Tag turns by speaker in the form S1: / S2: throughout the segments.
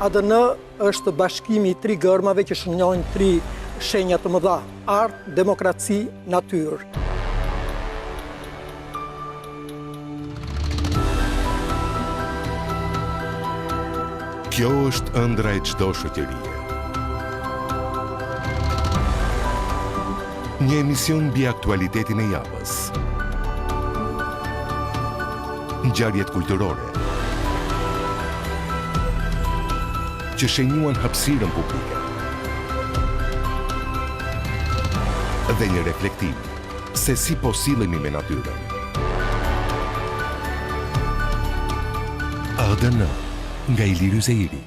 S1: ADN është bashkimi i tri gërmave që shënjojnë tri shenja të mëdha: art, demokraci, natyrë.
S2: Kjo është ëndra e çdo shoqërie. Një emision mbi aktualitetin e javës. Ngjarjet kulturore që shenjuan hapësirën publike dhe një reflektim se si po sillemi me natyrën. ADN nga Iliri Zeiri.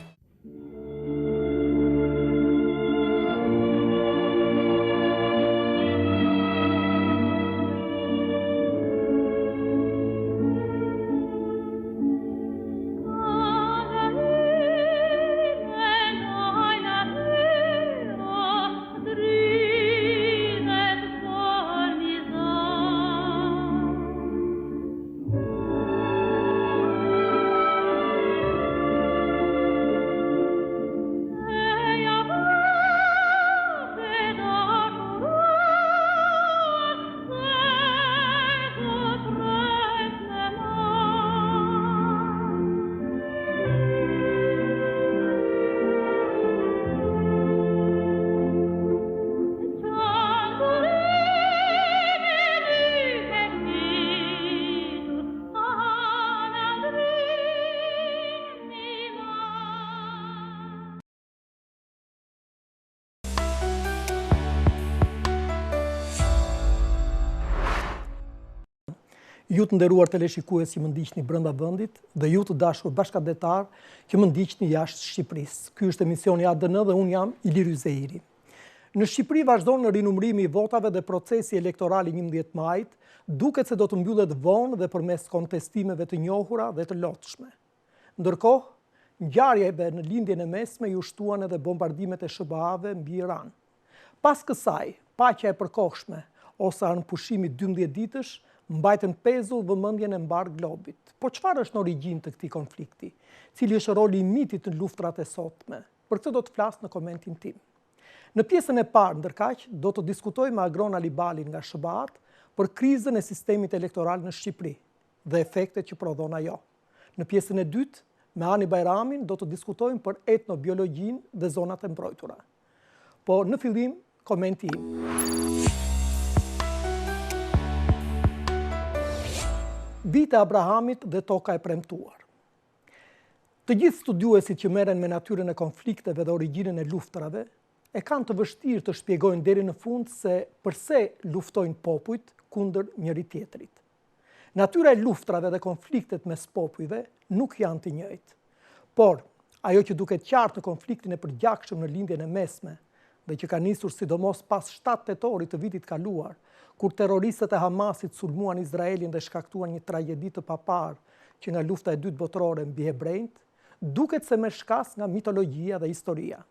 S1: Ju të nderuar teleshikues që më ndiqni brenda vendit dhe ju të dashur bashkëdetar që më ndiqni jashtë Shqipërisë. Ky është emisioni ADN dhe unë jam Iliri Zeiri. Në Shqipëri vazhdon në rinumërimi i votave dhe procesi elektoral i 11 majit, duket se do të mbyllet vonë dhe përmes kontestimeve të njohura dhe të lotshme. Ndërkohë, ngjarjeve në lindjen e mesme ju shtuan edhe bombardimet e SBA-ve mbi Iran. Pas kësaj, paqja e përkohshme ose anëpushimi 12 ditësh mbajtën pezull vëmendjen e mbar globit. Po çfarë është në origjinë të këtij konflikti? Cili është roli i mitit në luftrat e sotme? Për këtë do të flas në komentin tim. Në pjesën e parë, ndërkaq, do të diskutoj me Agron Alibalin nga SBA-t për krizën e sistemit elektoral në Shqipëri dhe efektet që prodhon ajo. Në pjesën e dytë, me Ani Bajramin do të diskutojmë për etnobiologjinë dhe zonat e mbrojtura. Po në fillim, komenti im. Vite Abrahamit dhe toka e premtuar. Të gjithë studiuesit që merren me natyrën e konflikteve dhe origjinën e luftrave e kanë të vështirë të shpjegojnë deri në fund se pse luftojnë popujt kundër njëri tjetrit. Natyra e luftrave dhe konfliktet mes popujve nuk janë të njëjtë. Por, ajo që duket qartë në konfliktin e përgjakshëm në lindjen e mesme dhe që ka nisur sidomos pas 7 tetorit të vitit kaluar, kur terroristët e Hamasit sulmuan Izraelin dhe shkaktuan një tragjedi të papar që nga lufta e dytë botërore mbi hebrejt, duket se merr shkas nga mitologjia dhe historia.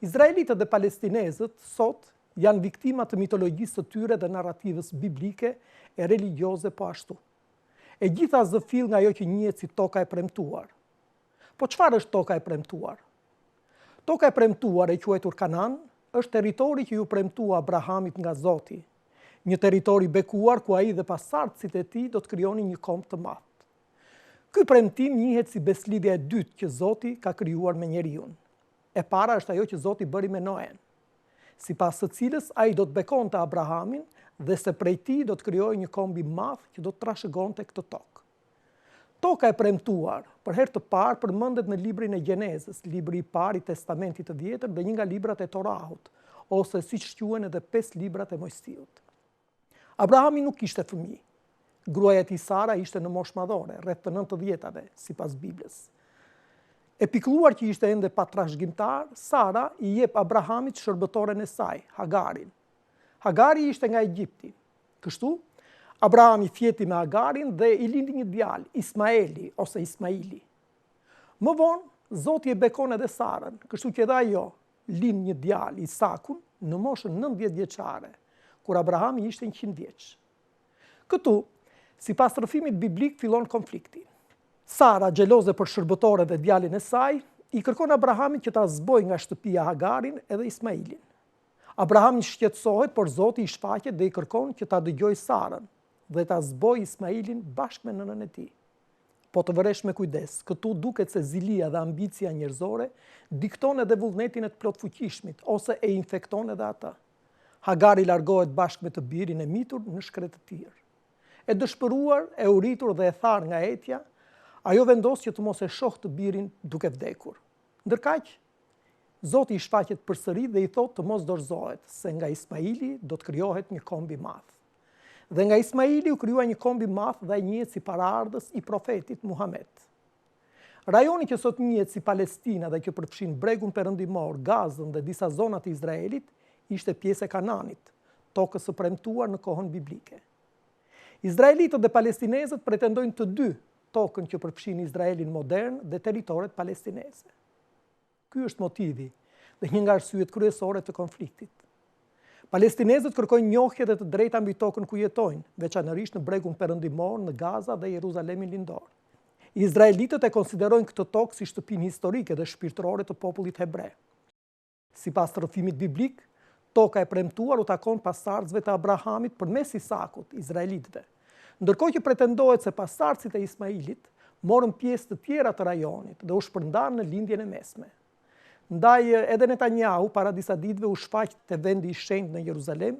S1: Izraelitët dhe palestinezët sot janë viktima të mitologjisë së tyre dhe narrativës biblike e religioze po ashtu. E gjitha zëfill nga ajo që njihet si toka e premtuar. Po çfarë është toka e premtuar? Toka e premtuar, e quajtur Kanan, është territori që ju premtua Abrahamit nga Zoti. Një territori bekuar ku ai dhe pasardhësit e tij do të krijonin një kombë të madh. Ky premtim njihet si beslidhja e dytë që Zoti ka krijuar me njeriu. E para është ajo që Zoti bëri me Noen, sipas së cilës ai do të bekonte Abrahamin dhe se prej tij do të krijojë një komb i madh që do të trashëgonte këtë tokë. Toka e premtuar, për herë të parë përmendet në librin e Gjenezës, libri i parë i Testamentit të Vjetër dhe një nga librat e Torahut, ose siç quhen edhe 5 librat e Mojsiut. Abrahami nuk kishte fëmijë. Gruaja e tij Sara ishte në moshë madhore, rreth të 90-ave, sipas Biblës. E pikëlluar që ishte ende pa trashëgimtar, Sara i jep Abrahamit shërbëtoren e saj, Hagarin. Hagari ishte nga Egjipti. Kështu, Abrahami fjeti me Hagarin dhe i lindi një djalë, Ismaeli ose Ismaili. Më vonë, Zoti e bekon edhe Sarën, kështu që edhe ajo lind një djalë, Isakun, në moshën 90 vjeçare, kur Abrahami ishte 100 vjeç. Këtu, sipas rrëfimit biblik, fillon konflikti. Sara, xheloze për shërbëtoren dhe djalin e saj, i kërkon Abrahamit që ta zboj nga shtëpia Hagarin edhe Ismailin. Abrahami shqetësohet, por Zoti i shfaqet dhe i kërkon që ta dëgjoj Sarën dhe ta zboj Ismailin bashkë me nënën e tij. Po të vëresh me kujdes, këtu duket se zilia dhe ambicia njerëzore dikton edhe vullnetin e të plotfuqishmit, ose e infekton edhe ata. Hagari largohet bashkë me të birin e mitur në shkretë të tir. E dëshpëruar, e uritur dhe e tharë nga etja, ajo vendos që të mos e shoh të birin duke vdekur. Ndërkaq, Zoti i shfaqet përsëri dhe i thotë të mos dorëzohet, se nga Ismaili do të krijohet një komb i madh. Dhe nga Ismaili u krijua një komb i madh dhe ai njihet si paraardhës i profetit Muhammed. Rajoni që sot njihet si Palestina dhe që përfshin bregun perëndimor, Gazën dhe disa zona të Izraelit, ishte pjesë e Kananit, tokës së premtuar në kohën biblike. Izraelitët dhe palestinezët pretendojnë të dy tokën që përfshin Izraelin modern dhe territoret palestineze. Ky është motivi dhe një nga arsyet kryesore të konfliktit. Palestinezët kërkojnë njohje dhe të drejta mbi tokën ku jetojnë, veçanërisht në bregun perëndimor, në Gaza dhe Jeruzalemin lindor. Izraelitët e konsiderojnë këtë tokë si shtëpinë historike dhe shpirtërore të popullit hebre. Sipas rrëfimit biblik, toka e premtuar u takon pasardhësve të Abrahamit përmes Isakut, izraelitëve. Ndërkohë që pretendohet se pasardhësit e Ismailit morën pjesë të tjera të rajonit dhe u shpërndan në lindjen e mesme. Ndaj edhe Netanyahu para disa ditëve u shfaq te vendi i shenjtë në Jeruzalem,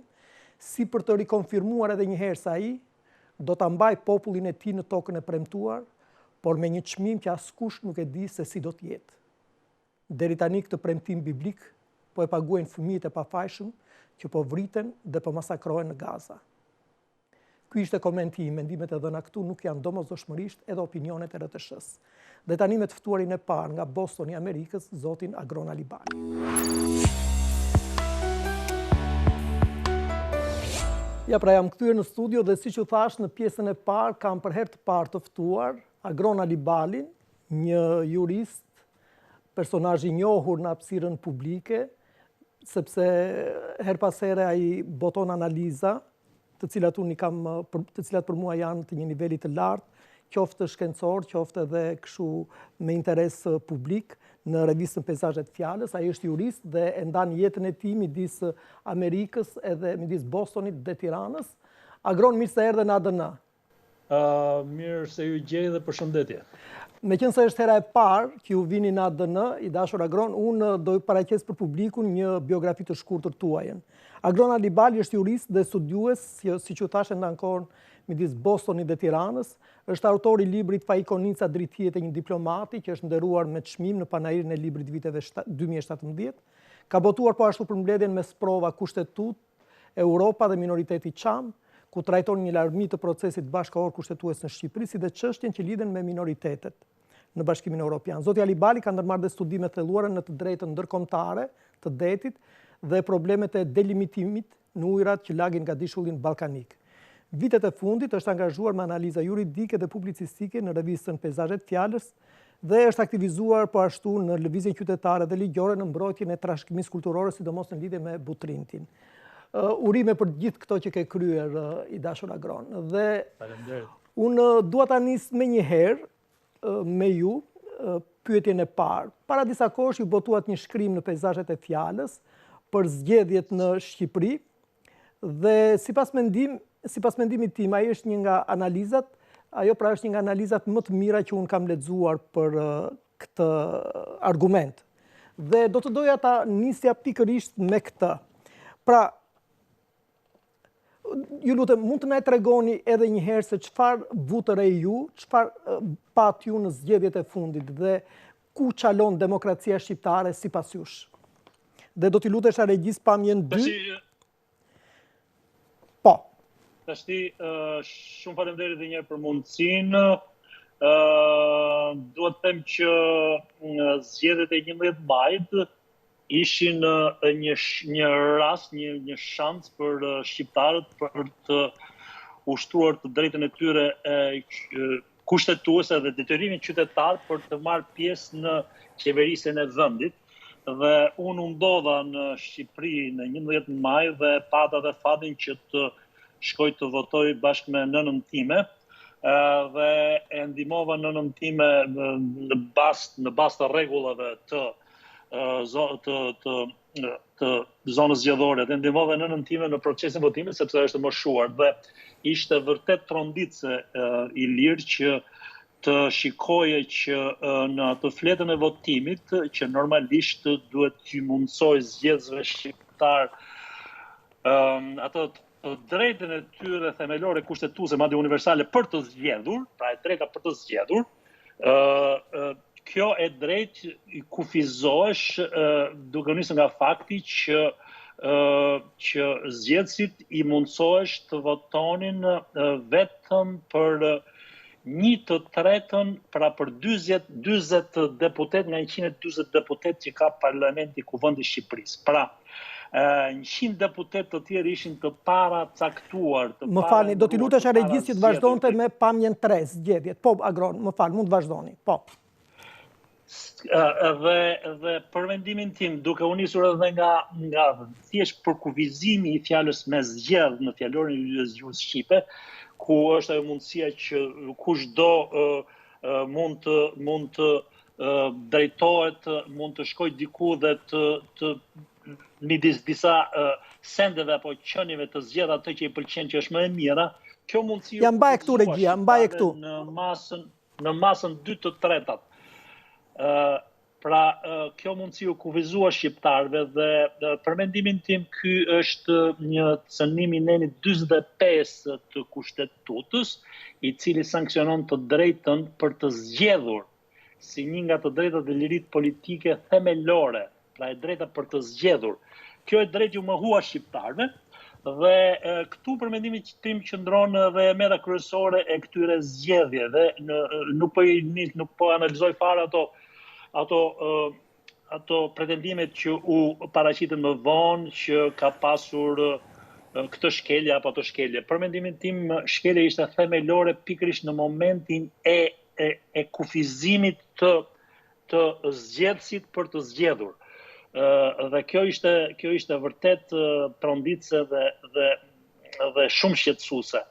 S1: si për të rikonfirmuar edhe një herë se ai do ta mbajë popullin e tij në tokën e premtuar, por me një çmim që askush nuk e di se si do të jetë. Deri tani këtë premtim biblik po e paguajnë fëmijët e pafajshëm që po vriten dhe po masakrohen në Gaza. Ky ishte komenti im, mendimet e dhëna këtu nuk janë domosdoshmërisht edhe opinionet e RTS-s. Dhe tani me të ftuarin e parë nga Bostoni i Amerikës, zotin Agron Alibali. Ja, pra jam kthyer në studio dhe siç u thash në pjesën e parë kam për herë të parë të ftuar Agron Alibalin, një jurist, personazh i njohur në hapësirën publike, sepse her pas here ai boton analiza, të cilat për mua janë të një niveli të lartë, qoftë shkencor, qoftë edhe kështu me interes publik në revistën Peizazhet Fjalës. Ai është jurist dhe e ndan jetën e tij midis Amerikës edhe midis Bostonit dhe Tiranës. Agron, mirë se erdhe në ADN.
S3: Mirë se ju gjej dhe përshëndetje.
S1: Meqense është hera e parë që ju vini në ADN, i dashur Agron, unë do të paraqes për publikun një biografi të shkurtër tuajën. Agron Alibali është jurist dhe studiues, siç u thashë ndan kohën midis Bostonit dhe Tiranës, është autor i librit Faikonica Drejtësitë e një diplomati, që është nderuar me çmim në panairin e librit viteve 2017. Ka botuar po ashtu për mbledhjen mes prova Kushtetut, Europa dhe minoriteti Çam, ku trajton një larmi të procesit bashkëkohor kushtetues në Shqipëri, si dhe çështjen që lidhen me minoritetet në Bashkimin Evropian. Zoti Alibali ka ndërmarrë dhe studime të thelluara në të drejtën ndërkombëtare të detit dhe problemet e delimitimit në ujërat që lagin nga dishullin ballkanik. Vitet e fundit është angazhuar me analiza juridike dhe publicistike në revistën Peizazhet Fjalës dhe është aktivizuar po ashtu në lëvizjen qytetare dhe ligjore në mbrojtjen e trashëgimisë kulturore, sidomos në lidhje me Butrintin. Urime për gjithë këto që ke kryer, i dashur Agron. Dhe unë dua ta nis me një herë me ju pyetjen e parë. Para disa kohësh ju botuat një shkrim në Peizazhet e Fjalës për zgjedhjet në Shqipëri dhe sipas mendimit tim, ai është një nga analizat, pra është një nga analizat më të mira që unë kam lexuar për këtë argument. Dhe do të doja ta nisja pikërisht me këtë. Pra, ju lutem, mund të na tregoni edhe një herë se çfarë vutëre ju, çfarë pat ju në zgjedhjet e fundit dhe ku çalon demokracia shqiptare sipas jush? Dhe do t'i lutesha regjis pamjen 2. Po.
S3: Tashti, shumë faleminderit edhe një herë për mundësinë. Duhet të them që zgjedhjet e 11 majit ishin një rast, një shans për shqiptarët për të ushtruar të drejtën e tyre kushtetuese dhe detyrimin qytetar për të marrë pjesë në qeverisjen e vendit. Dhe unë ndodha në Shqipëri në 11 maj dhe pata dhe fatin që të shkoj të votoj bashkë me nënën time. dhe e ndihmova në nëntime në bazë të rregullave të zonës zgjedhore, dhe ndihmova në nëntime në procesin votimit sepse është moshuar dhe ishte vërtet tronditse Ilir që të shikoje që në atë fletën e votimit që normalisht duhet t'ju mundsoj zgjedhësve shqiptar atë të drejtën e tyre themelore kushtetuese, madje universale për të zgjedhur, pra e drejta për të zgjedhur, kjo e drejtë i kufizohesh duke nisur nga fakti që zgjedhësit i mundsohesh të votonin vetëm për 1/3, pra për 40 deputet nga 140 deputet që ka Parlamenti Kuvendi i Shqipërisë. Pra 100 deputet të tjerë ishin të paracaktuar.
S1: Më falni, do t'i lutesha regjistë që të vazhdonte me pamjen 3 zgjedhjet. Po, Agron, më falni, mund të vazhdoni. Po.
S3: Dhe për mendimin tim, duke u nisur edhe nga thjesht përkufizimi i fjalës me zgjedh në fjalorin e gjuhës shqipe, ku është ajo mundësia që kushdo mund të drejtohet, mund të shkojë diku dhe të midis disa sendeve apo qenieve të zgjedhë atë që i pëlqen, që është më e mira. Kjo mundësi
S1: ja mbaje këtu regjia, mbaje këtu
S3: në masën 2/3. Pra kjo mundësi u kufizua shqiptarëve dhe për mendimin tim ky është një cënim i nenit 45 të kushtetutës, i cili sankcionon të drejtën për të zgjedhur si një nga të drejtat dhe liritë politike themelore, pra e drejta për të zgjedhur. Kjo e drejtë ju mohua shqiptarëve dhe këtu për mendimin tim qëndron dhe mera kryesore e këtyre zgjedhjeve. Nuk po analizoj fare ato pretendimet që u paraqiten më vonë që ka pasur këtë shkelje apo ato shkelje. Për mendimin tim, shkelja ishte themelore pikërisht në momentin e kufizimit të zgjedhësit për të zgjedhur. Dhe kjo ishte vërtet tronditse dhe shumë shqetësuese.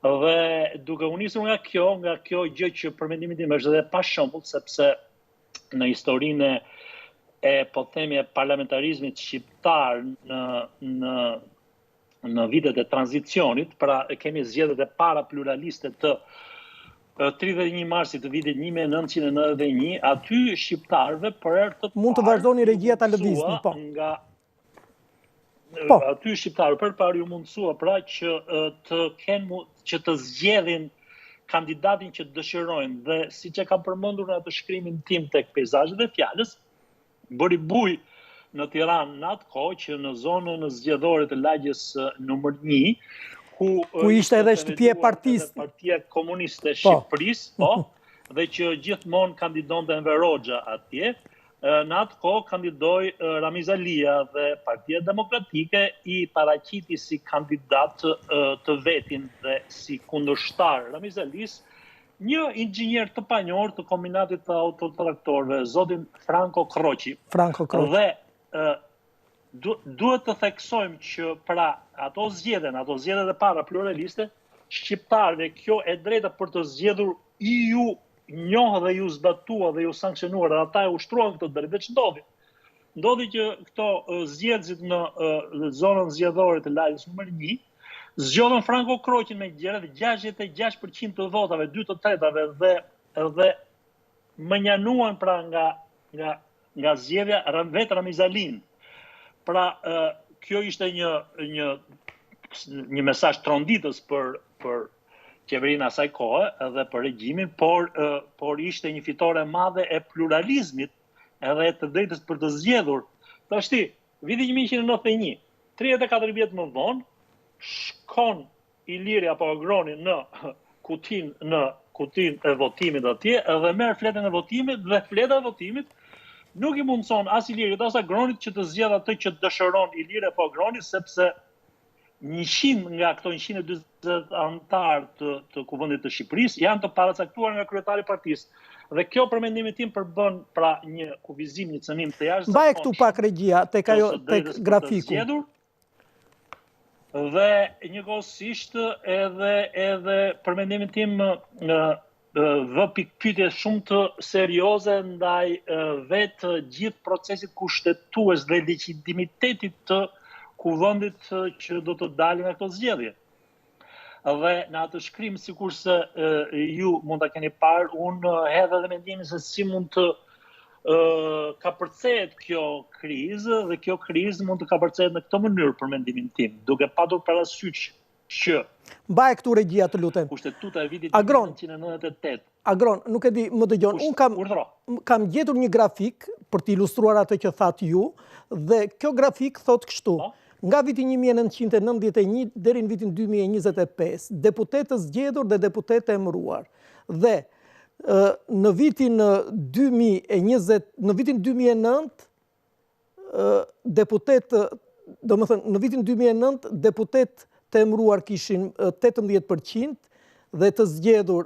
S3: Dhe duke u nisur nga kjo gjë që për mendimin tim është edhe pa shembull, sepse në historinë e po themi e parlamentarizmit shqiptar në vitet e tranzicionit, pra kemi zgjedhjet e para pluraliste të 31 marsit të vitit 1991, aty shqiptarëve për herë të parë
S1: mund të vazhdoni regjia ta lëvizni, po.
S3: Aty shqiptarëve për parë ju mundsua pra që të zgjedhin kandidatin që dëshirojnë, dhe siç e kam përmendur në atë shkrimin tim tek peizazhet e fjalës, bëri bujë në Tiranë në atë kohë që në zonën zgjedhore të lagjes numër 1, ku
S1: ishte edhe shtëpia e partisë,
S3: Partia Komuniste e Shqipërisë, dhe që gjithmonë kandidonte Enver Hoxha atje. Në atë kohë kandidoi Ramiz Alia dhe Partia Demokratike i paraqiti si kandidat të vetin dhe si kundërshtar Ramiz Alis një inxhinier të panjohur të kombinatit të autotraktorëve, zotin Franco Croci. Dhe duhet të theksojmë që pra ato zgjedhjet e para pluraliste, shqiptarëve kjo e drejta për të zgjedhur ju njohë dhe ju zbatua dhe ju sankcionuar, dhe ata e ushtruan këtë drejtë. Dhe që ndodhi që këto zgjedhësit në zonën zgjedhore të lagjes numër 1 zgjodhen Franco Crocin me gjërat 66% të votave, 2/3 dhe më njanuan pra nga zgjedhja vetë Ramiz Alin. Pra kjo ishte një mesazh tronditës për qeverinë asaj kohe edhe për regjimin, por ishte një fitore e madhe e pluralizmit edhe të drejtës për të zgjedhur. Tashti, viti 1991, 34 vjet më vonë, shkon Iliri apo Agroni në kutinë e votimit atje dhe merr fletën e votimit, dhe fleta e votimit nuk i mundson as Ilirit as Agronit që të zgjedhë atë që dëshiron Iliri apo Agroni, sepse 100 nga këto 140 anëtarë të Kuvendit të Shqipërisë janë të paracaktuar nga kryetari i partisë. Dhe kjo për mendimin tim përbën pra një kufizim, një cënim të jashtëzakonshëm.
S1: Mbaje këtu pak regjia tek grafiku.
S3: Dhe njëkohësisht edhe për mendimin tim vë pikpyetje shumë të serioze ndaj vetë gjithë procesit kushtetues dhe legitimitetit të kuvendit që do të dalin nga këto zgjedhje. Dhe në atë shkrim, sikurse ju mund ta keni parë, unë hedh edhe mendimin se si mund të kapërcehet kjo krizë, dhe kjo krizë mund të kapërcehet në këtë mënyrë për mendimin tim, duke patur parasysh që
S1: mbaj këtu regjia të lutem.
S3: Kushtetuta e vitit 1998.
S1: Agron, nuk e di, më dëgjon. Unë kam gjetur një grafik për të ilustruar atë që thatë ju, dhe kjo grafik thot kështu. Nga vitin 1991 deri në vitin 2025, deputetë zgjedhur dhe deputetë emëruar. Dhe në vitin 2020, në vitin 2009, në vitin 2009 deputetë të emëruar kishin 18% dhe të zgjedhur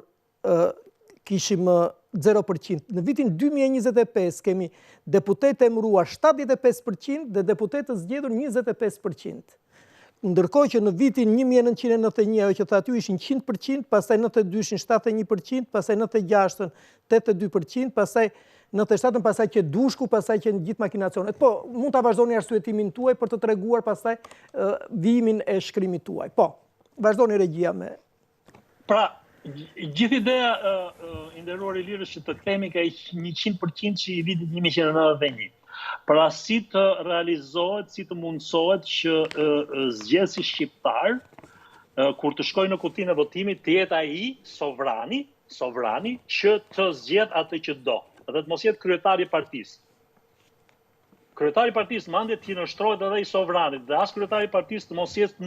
S1: kishim 0%. Në vitin 2025 kemi deputetë emëruar 75% dhe deputetë të zgjedhur 25%. Ndërkohë që në vitin 1991 ajo që thatë ju ishin 100%, pastaj 92 ishin 71%, pastaj 96 82%, pastaj 97 pastaj që dushku, pastaj që në gjithë makinacionet. Po, mund ta vazhdoni arsyetimin tuaj për të treguar pastaj vijimin e shkrimit tuaj. Po, vazhdoni regjia me.
S3: Pra, gjithë ideja i nderuar Ilirës që të kthehemi ka 100% që i vitit 1991. Pra si të realizohet, si të mundësohet që zgjedhësi shqiptar, kur të shkojë në kutinë e votimit, të jetë ai sovrani që të zgjedh atë që do, dhe të mos jetë kryetari i partisë. Kryetari i partisë mandej të nënshtrohet edhe i sovranit, dhe as kryetari i partisë të mos jetë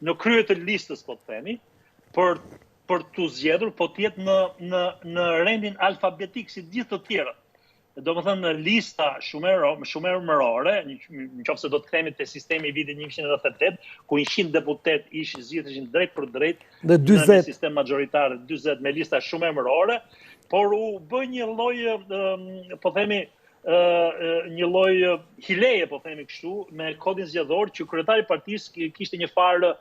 S3: në krye të listës, po të themi, për të zgjedhur, po të jetë në rendin alfabetik si gjithë të tjerët. Do më thënë në lista shumë mërore, në qoftë se do të kthehemi te sistemi i vitit 1998, ku 100 deputet zgjidheshin drejt për drejt në sistem magjoritar, 40 me lista shumë mërore, por u bë një lloj, po themi, një lloj hileje, po themi kështu, me kodin zgjedhor që kryetari i partisë kishte një farë,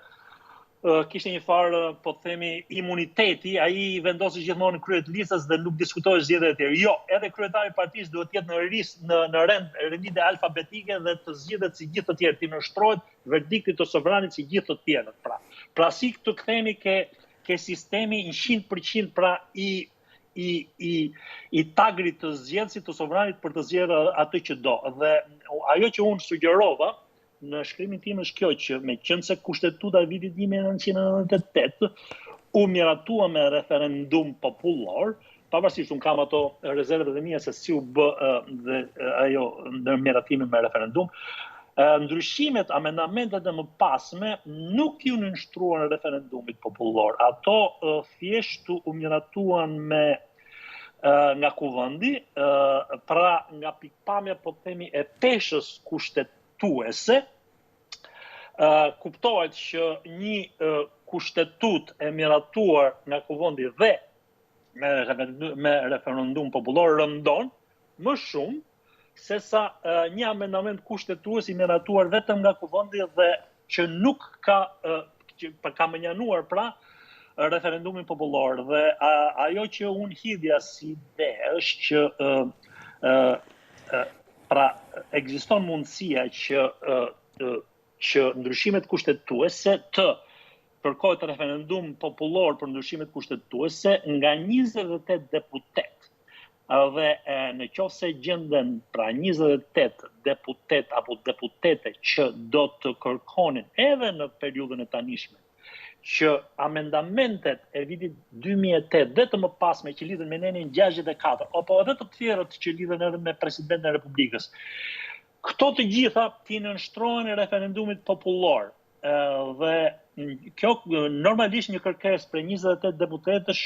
S3: po të themi, imuniteti, ai vendosi gjithmonë në krye të listës dhe nuk diskutohej zgjedhjet e tjera. Jo, edhe kryetari i partisë duhet të jetë në renditje alfabetike dhe të zgjidhet si gjithë të tjerë, të nënshtrohet verdiktit të sovranit si gjithë të tjerët. Pra si këtu kthehemi ke sistemi 100% pra i tagrit të zgjedhësit të sovranit për të zgjedhur atë që do. Dhe ajo që unë sugjerova në shkrimin tim është kjo, që meqenëse se kushtetuta e vitit 1998 u miratua me referendum popullor, pavarësisht unë kam ato rezervat e mia se si u bë dhe ajo ndërmiratimi me referendum, ndryshimet, amendamentet e mëpasme nuk ju nënshtruan në referendumit popullor. Ato thjesht u miratuan nga kuvendi, pra nga pikpamja, po themi, e peshës kushtetuese. Kuptohet që një kushtetut e miratuar nga kuvendi dhe me referendum popullor rëndon më shumë se sa një amendament kushtetues i miratuar vetëm nga kuvendi dhe që nuk ka mënjanuar pra referendumin popullor. Dhe ajo që unë hidhja si ide është që pra ekziston mundësia që ndryshimet kushtetuese të kërkohet referendum popullor për ndryshimet kushtetuese nga 28 deputet. Dhe në qoftë se gjenden pra 28 deputet apo deputete që do të kërkonin edhe në periudhën e tanishme që amendamentet e vitit 2008 dhe të mëpasme që lidhen me nenin 64 apo edhe të tjerët që lidhen edhe me presidentin e Republikës, këto të gjitha ti nënshtrohen e referendumit popullor. Dhe kjo normalisht një kërkesë për 28 deputetësh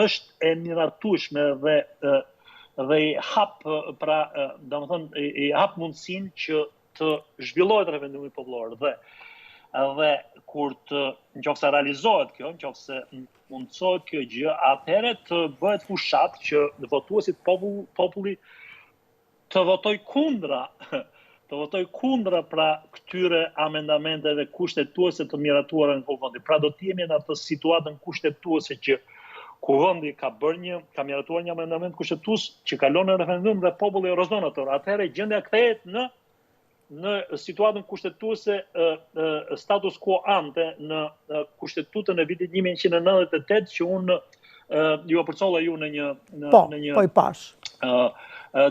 S3: është e miratueshme dhe i hap pra, domethënë i hap mundësinë që të zhvillohet referendumi popullor dhe kur nëse realizohet kjo, nëse mundësohet kjo gjë, atëherë të bëhet fushat që votuesit populli të votoj kundra të votoj kundra pra këtyre amendamenteve kushtetuese të miratuara në Kuvendi. Pra do të jemi në atë situatën kushtetuese që Kuvendi ka miratuar një amendament kushtetues që kalon në referendum dhe populli orëzon atë. Atëherë gjendja kthehet në situatën kushtetuese status quo ante në Kushtetutën e vitit 1998 që unë ju përcolla ju në një
S1: po i pash.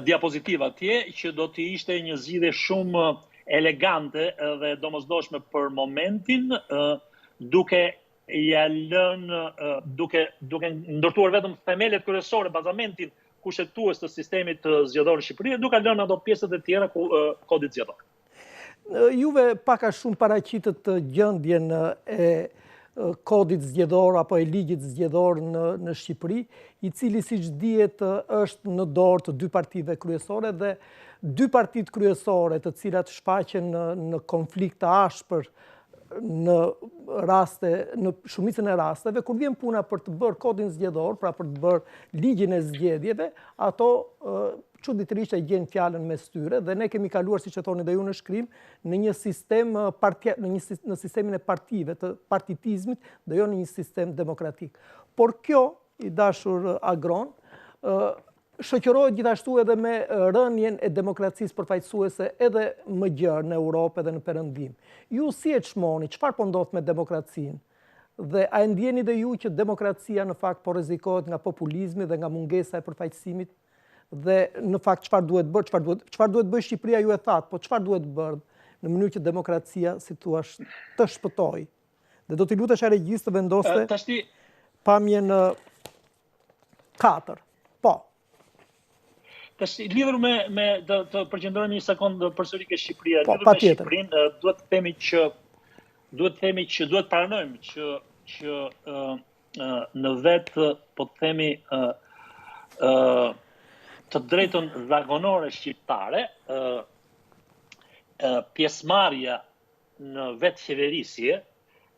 S3: Diapozitiv atje që do të ishte një zgjidhje shumë elegante dhe domosdoshme për momentin, duke ndërtuar vetëm themelet kryesore, bazamentin kushtetues të sistemit zgjedhor në Shqipëri, duke lënë ato pjesët e tjera kodit zgjedhor.
S1: Juve pak a shumë paraqitët gjendjen e kodit zgjedhor apo e ligjit zgjedhor në Shqipëri, i cili siç dihet është në dorë të dy partive kryesore dhe dy partitë kryesore të cilat shfaqen në konflikt të ashpër në shumicën e rasteve, kur vjen puna për të bërë kodin zgjedhor, pra për të bërë ligjin e zgjedhjeve, ato çuditërisht e gjen fjalën mes tyre dhe ne kemi kaluar, siç e thoni dhe ju në shkrim, në një sistem në sistemin e partive, të partitizmit dhe jo në një sistem demokratik. Por kjo, i dashur Agron, shoqërohet gjithashtu edhe me rënien e demokracisë përfaqësuese edhe më gjerë në Europë edhe në Perëndim. Ju si e çmoni, çfarë po ndodh me demokracinë? Dhe a e ndjeni dhe ju që demokracia në fakt po rrezikohet nga populizmi dhe nga mungesa e përfaqësimit? Dhe në fakt çfarë duhet bërë, çfarë duhet bëjë Shqipëria, ju e thatë, po çfarë duhet bërë në mënyrë që demokracia, si thua, të shpëtojë? Dhe do t'i lutesh Regjis të vendoste pamjen 4. Po.
S3: Tash lidhur me të përqendrohemi një sekondë përsëri ke Shqipëria.
S1: Po,
S3: lidhur me Shqipërinë, duhet të themi që duhet paranojmë që në vetë, po të themi, të drejtën zakonore shqiptare, pjesëmarrja në vetë qeverisje,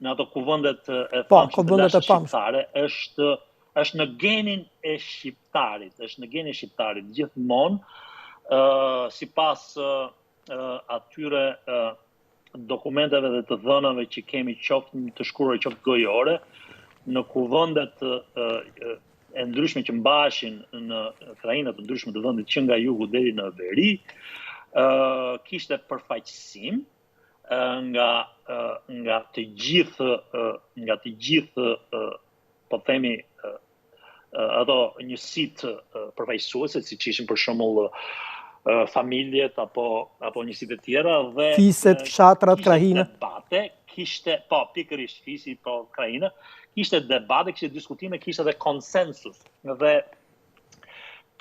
S3: në ato kuvendet e famshme shqiptare, është në genin e shqiptarit, gjithmonë, sipas atyre dokumenteve dhe të dhënave që kemi qoftë të shkruara qoftë gojore, në kuvendet e ndryshme që mbaheshin në krajina të ndryshme të vendit që nga jugu deri në veri, kishte përfaqësim nga të gjithë po themi ato njësitë përfaqësuese, siç ishin për shembull familjet apo njësitë e tjera dhe
S1: fiset, fshatrat, krahina.
S3: Kishte pikërisht fisi, krahina, kishte debate, kishte diskutime, kishte edhe konsensus. Dhe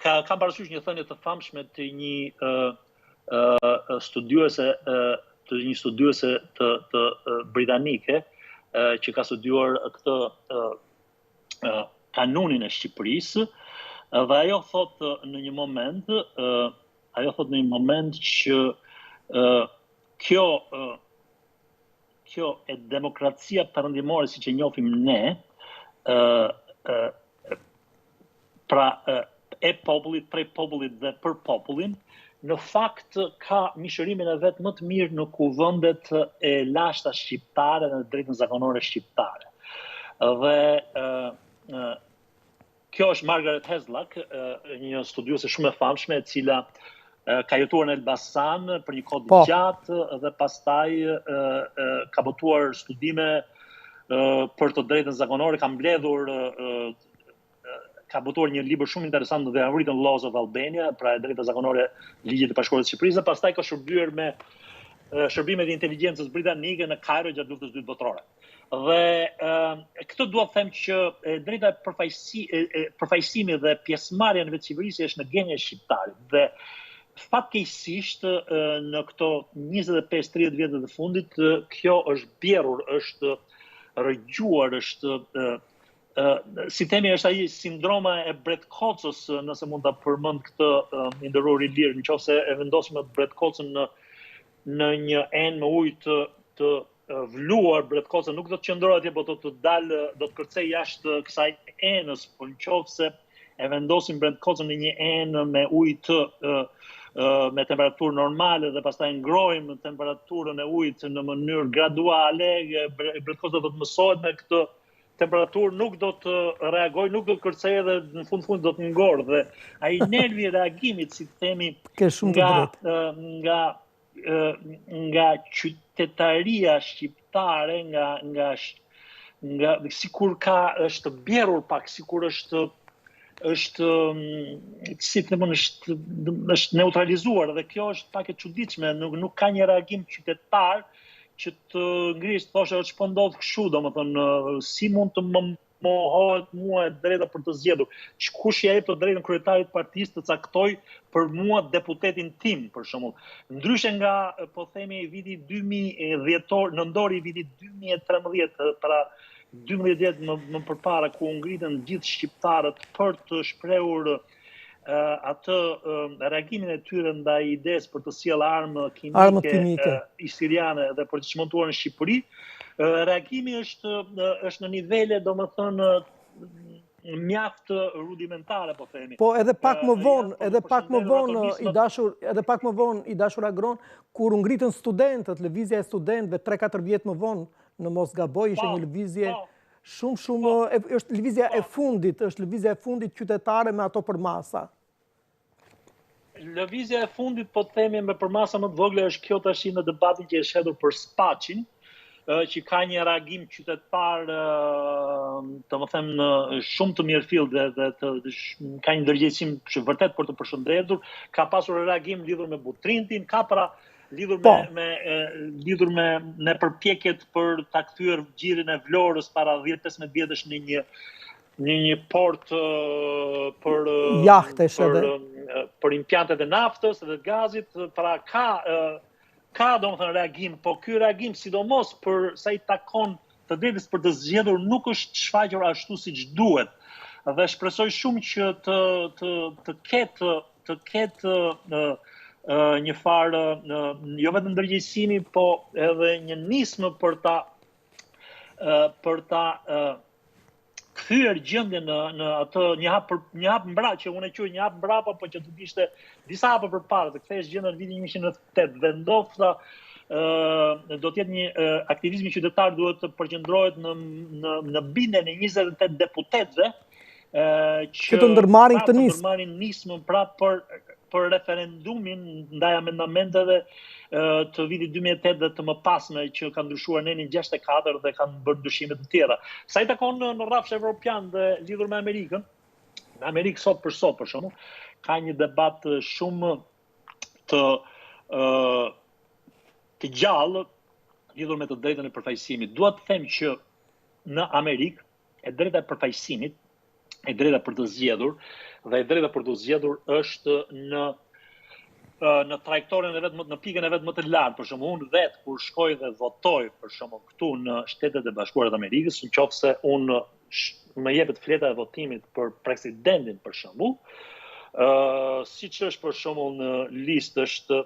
S3: kam parasysh një thënie të famshme të një studiuese të britanike që ka studiuar këtë kanunin e Shqipërisë, dhe ajo thot në një moment që kjo e demokracia perëndimore siç e njohim ne, pra e popullit, prej popullit dhe për popullin, në fakt ka mishërimin e vet më të mirë në kuvendet e lashta shqiptare dhe në drejtën zakonore shqiptare. Dhe kjo është Margaret Hasluck, një studiuese shumë e famshme, e cila ka jetuar në Elbasan për një kohë gjatë dhe pastaj ka botuar studime për të drejtën zakonore, ka botuar një libër shumë interesant, The Unwritten Laws of Albania, pra e drejta zakonore ligjit të Bashkëkohës së Shqipërisë, dhe pastaj ka shërbyer me shërbimet e inteligjencës britanike në Kairo gjatë luftës së dytë botërore. Dhe këtë dua të them që drejta përfaqësimi dhe pjesëmarrja në vetë qeverisje është në gjenje shqiptarit. Dhe fatkeqësisht në këto 25-30 vjet të fundit kjo është bjerrur, është rrëgjuar, si themi, është ai sindroma e Bretkocës, nëse mund ta përmend këtë i nderuar Ilir, nëse e vendosim Bretkocën në një enë me ujë të vluar, Bretkoca nuk do të qëndrojë atje, por do të kërcej jashtë kësaj enës, por nëse e vendosin brenda kocën në një enë me ujë të me temperaturë normale dhe pastaj ngrojmë temperaturën e ujit në mënyrë graduale, brendkoza do të mësohet me këtë temperaturë, nuk do të reagojë, nuk do të kërcejë dhe në fund do të ngorë dhe ai nervi i reagimit, si themi, nga qytetaria shqiptare, nga sikur është bjerrur pak, sikur është si themon, është neutralizuar dhe kjo është pak e çuditshme, nuk ka një reagim qytetar që të ngrisë, thoshe që po ndodh kështu, domethënë si mund të më mohohet mua e drejta për të zgjedhur. Kush ja jep të drejtën kryetarit të partisë të caktoj për mua deputetin tim, për shembull. Ndryshe nga, po themi, viti 2010, nëntori i vitit 2013, pra 12 vjet më përpara, ku u ngritën gjithë shqiptarët për të shprehur atë reagimin e tyre ndaj idesë për të sjellë armë kimike siriane dhe për të çmontuar në Shqipëri, reagimi është në nivele, domethënë, mjaft rudimentare, po themi.
S1: Po edhe pak më vonë, i dashur Agron, kur u ngritën studentët, lëvizja e studentëve 3-4 vjet më vonë, në mos gaboj, ishte një lëvizje shumë, është lëvizja e fundit qytetare me ato për masa.
S3: Lëvizja e fundit, po themi, me për masa më të vogle është kjo tash në debatin që është hedhur për Spaçin, që ka një reagim qytetar, të më them, shumë të mirëfill dhe ka një ndërgjegjësim që vërtet për të përshëndetur, ka pasur reagim lidhur me Butrintin, ka pra lidhur me në përpjekjet për ta kthyer xhirin e Vlorës para 10-15 vjetësh në një port për impiantet e naftës dhe gazit, pra ka domethënë reagim, po ky reagim sidomos për sa i takon të drejtës për të zgjedhur nuk është shfaqur ashtu siç duhet. Dhe shpresoj shumë që të ketë një farë jo vetëm ndërgjegjësimi, po edhe një nismë për ta kthyer gjendjen në atë një hap mbrapa, që unë e quaj një hap mbrapa, po që do të ishte disa hapë përpara, të kthesh gjendjen në vitin 1998 dhe ndoshta do të jetë një aktivizmi qytetar, duhet të përqendrohet në bindjen e 28 deputetëve që
S1: të ndërmarrin këtë nismë.
S3: Të ndërmarrin nismën pra për referendumin ndaj amendamenteve të vitit 2008 dhe të mëpasme që kanë ndryshuar nenin 64 dhe kanë bërë ndryshime të tjera. Sa i takon në rrafsh evropian dhe lidhur me Amerikën, në Amerikë sot për shembull, ka një debat shumë të gjallë lidhur me të drejtën e përfaqësimit. Dua të them që në Amerikë e drejta e përfaqësimit, e drejta për të zgjedhur dhe e drejta për të zgjedhur është në trajektoren e vet, në pikën e vet më të lartë. Për shembull, unë vetë kur shkoj dhe votoj për shembull këtu në Shtetet e Bashkuara të Amerikës, nëse unë më jepet fleta e votimit për presidentin për shembull, siç është për shembull në listë është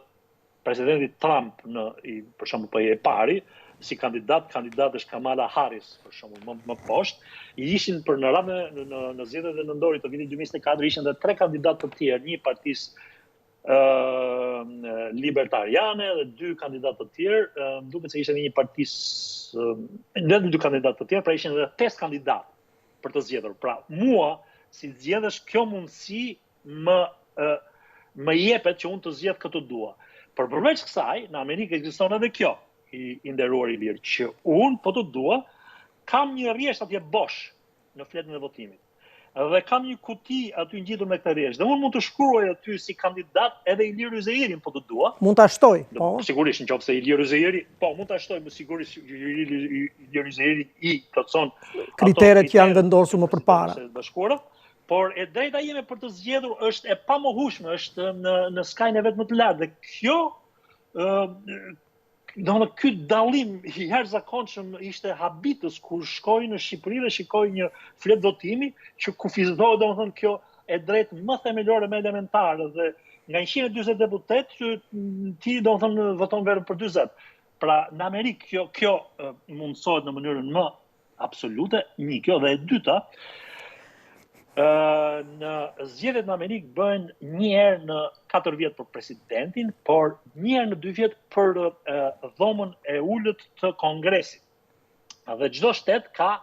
S3: presidenti Trump për shembull po e pari, si kandidat është Kamala Harris, për shembull, më poshtë, ishin për në zgjedhjet e nëndorit të vitit 2024 ishin edhe 3 kandidatë të tjerë, një partisë libertariane dhe 2 kandidatë të tjerë, duket se ishte një partisë, edhe 2 kandidatë të tjerë, pra ishin edhe 5 kandidatë për të zgjedhur. Pra mua, si zgjedhësh, kjo mundësi më jepet që unë të zgjedh këtë dua. Por përveç kësaj, në Amerikë ekziston edhe kjo, i nderuar i lirë, që unë po të dua, kam një rresht atje bosh në fletën e votimit. Dhe kam një kuti aty ngjitur me këtë rresht. Dhe unë mund të shkruaj aty si kandidat edhe Ilir Yzeirin po të dua.
S1: Mund ta shtoj, po.
S3: Sigurisht nëse Ilir Yzeiri, po mund ta shtoj, më sigurisht Ilir Yzeiri i plotson
S1: kriteret që janë vendosur më përpara.
S3: Por e drejta ime për të zgjedhur është e pamohueshme, është në skajnë e vet më të lartë. Dhe kjo domethënë ky dallim i jashtëzakonshëm ishte habitës kur shkoj në Shqipëri dhe shikoj një fletë votimi që kufizohet domethënë kjo e drejtë më themelore, më elementare dhe nga 140 deputetë ti domethënë voton vetëm për 40. Pra në Amerikë kjo mundsohet në mënyrën më absolute, një kjo dhe e dyta, Në zgjedhjet në Amerikë bëhen një herë në 4 vjet për presidentin, por një herë në 2 vjet për dhomën e ulët të Kongresit. Dhe çdo shtet ka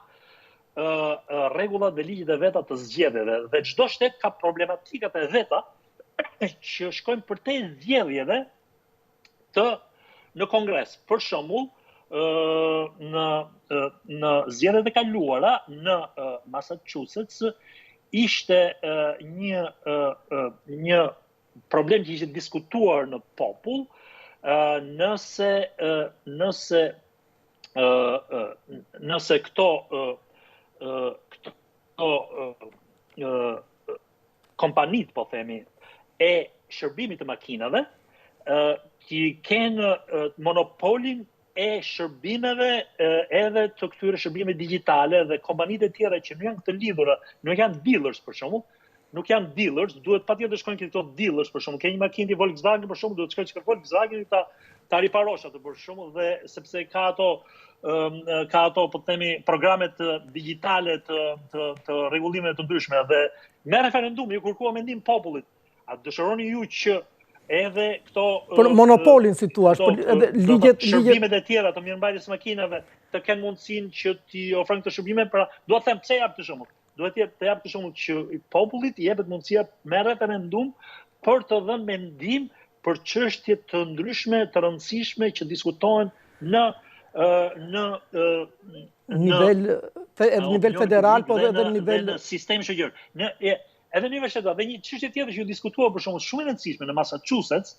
S3: rregullat dhe ligjet e veta të zgjedhjeve dhe çdo shtet ka problematikat e veta që shkojnë përtej zgjedhjeve në Kongres. Për shembull, në zgjedhjet e kaluara në Massachusetts ishte një problem që ishte diskutuar në popull nëse këto kompanit, po themi, e shërbimit të makinave, që kenë monopolin e shërbimeve edhe të këtyre shërbime digjitale dhe kompanitë e tjera që nuk janë të lidhura, nuk janë dealers për shembull, nuk janë dealers, duhet patjetër shkojnë këto dealers për shembull, ke një makinë di Volkswagen për shembull, duhet shkojë Volkswagen ta riparosh atë për shembull dhe sepse ka ato po themi programet digjitale të rregullimeve të ndryshme dhe me referendumi ju kërkuam mendim popullit. A dëshironi ju që edhe këto
S1: për monopolin si thua, edhe ligjet
S3: shërbimet e tjera të mirëmbajtjes së makinave të kenë mundësinë që t'i ofrojnë këto shërbime, pra dua të them pse jap të shembull. Duhet të jap të shembull që popullit i jepet mundësia me referendum për të dhënë mendim për çështje të ndryshme, të rëndësishme që diskutohen në
S1: nivel federal, po edhe në nivel
S3: sistem shoqëror. Edhe në universitet, dhe një çështje tjetër që ju diskutuar për shembull shumë e rëndësishme në Massachusetts,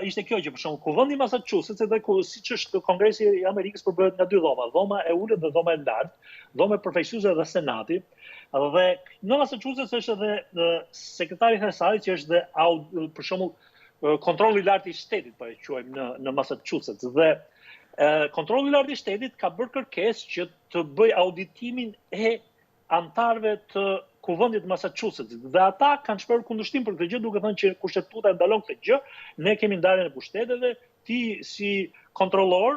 S3: ishte kjo që për shembull kuvendi i Massachusetts edhe siç është Kongresi i Amerikës përbëhet nga 2 dhoma, dhoma e ulët dhe dhoma e lartë, dhoma e përfaqësuesve dhe Senati. Dhe në Massachusetts është edhe sekretari thesarit që është dhe për shembull kontrolli i lartë i shtetit, po e quajmë në Massachusetts. Dhe kontrolli i lartë i shtetit ka bërë kërkesë që të bëj auditimin e antarëve të kuvendit Massachusetts dhe ata kanë shpërur kundërshtim për këtë gjë, duke thënë që kushtetuta e ndalon këtë gjë, ne kemi ndarjen e pushteteve, ti si kontrollor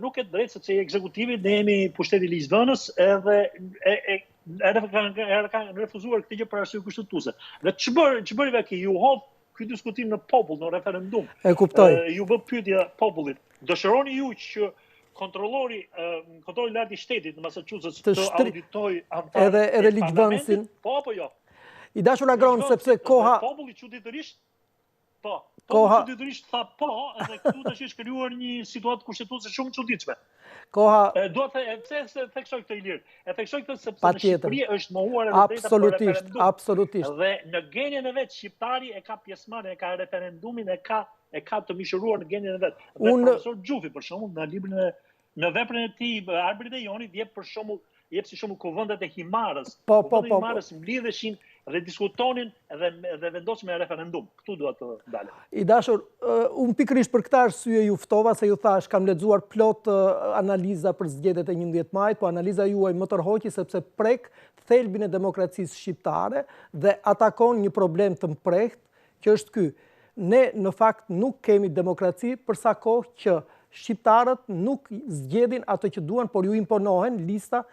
S3: nuk ke drejtë sepse je ekzekutivi, ne jemi pushteti i ligjvënës edhe kanë refuzuar këtë gjë për arsye kushtetuese. Dhe ç'bëri kjo? Ju hodh ky diskutim në popull, në referendum.
S1: E kuptoj.
S3: Ju bë pyetje popullit. Dëshironi ju që kontrolli i lartë i shtetit në Massachusetts të auditoj antarët
S1: edhe ligjvënësin.
S3: Po apo jo?
S1: I dashur agron sepse koha
S3: populli çuditërisht çuditërisht tha po, edhe këtu tash është krijuar një situatë kushtetuese shumë çuditshme.
S1: Koha
S3: Dua të pse theksoj këtë Ilir? E theksoj këtë sepse në Shqipëri është mohuar edhe drejta për referendum.
S1: Absolutisht.
S3: Dhe në genjen e vet shqiptari e ka pjesëmarrjen, e ka referendumin, e ka të mishëruar në genjen e vet. Dhe profesor Xhufi për shembull në librin në veprën e tij Arbërit e Jonit jep si shembull kuvendet e Himarës. Kuvendet e Himarës mblidheshin dhe diskutonin dhe vendosin me referendum. Ktu dua të dalem.
S1: I dashur, unë pikërisht për këtë arsye ju ftova se ju thash kam lexuar plot analiza për zgjedhjet e 11 majit, po analiza juaj më tërhoqi sepse prek thelbin e demokracisë shqiptare dhe atakon një problem të mprehtë që është ky. Ne në fakt nuk kemi demokraci përsa kohë që shqiptarët nuk zgjedhin ato që duan, por ju imponohen lista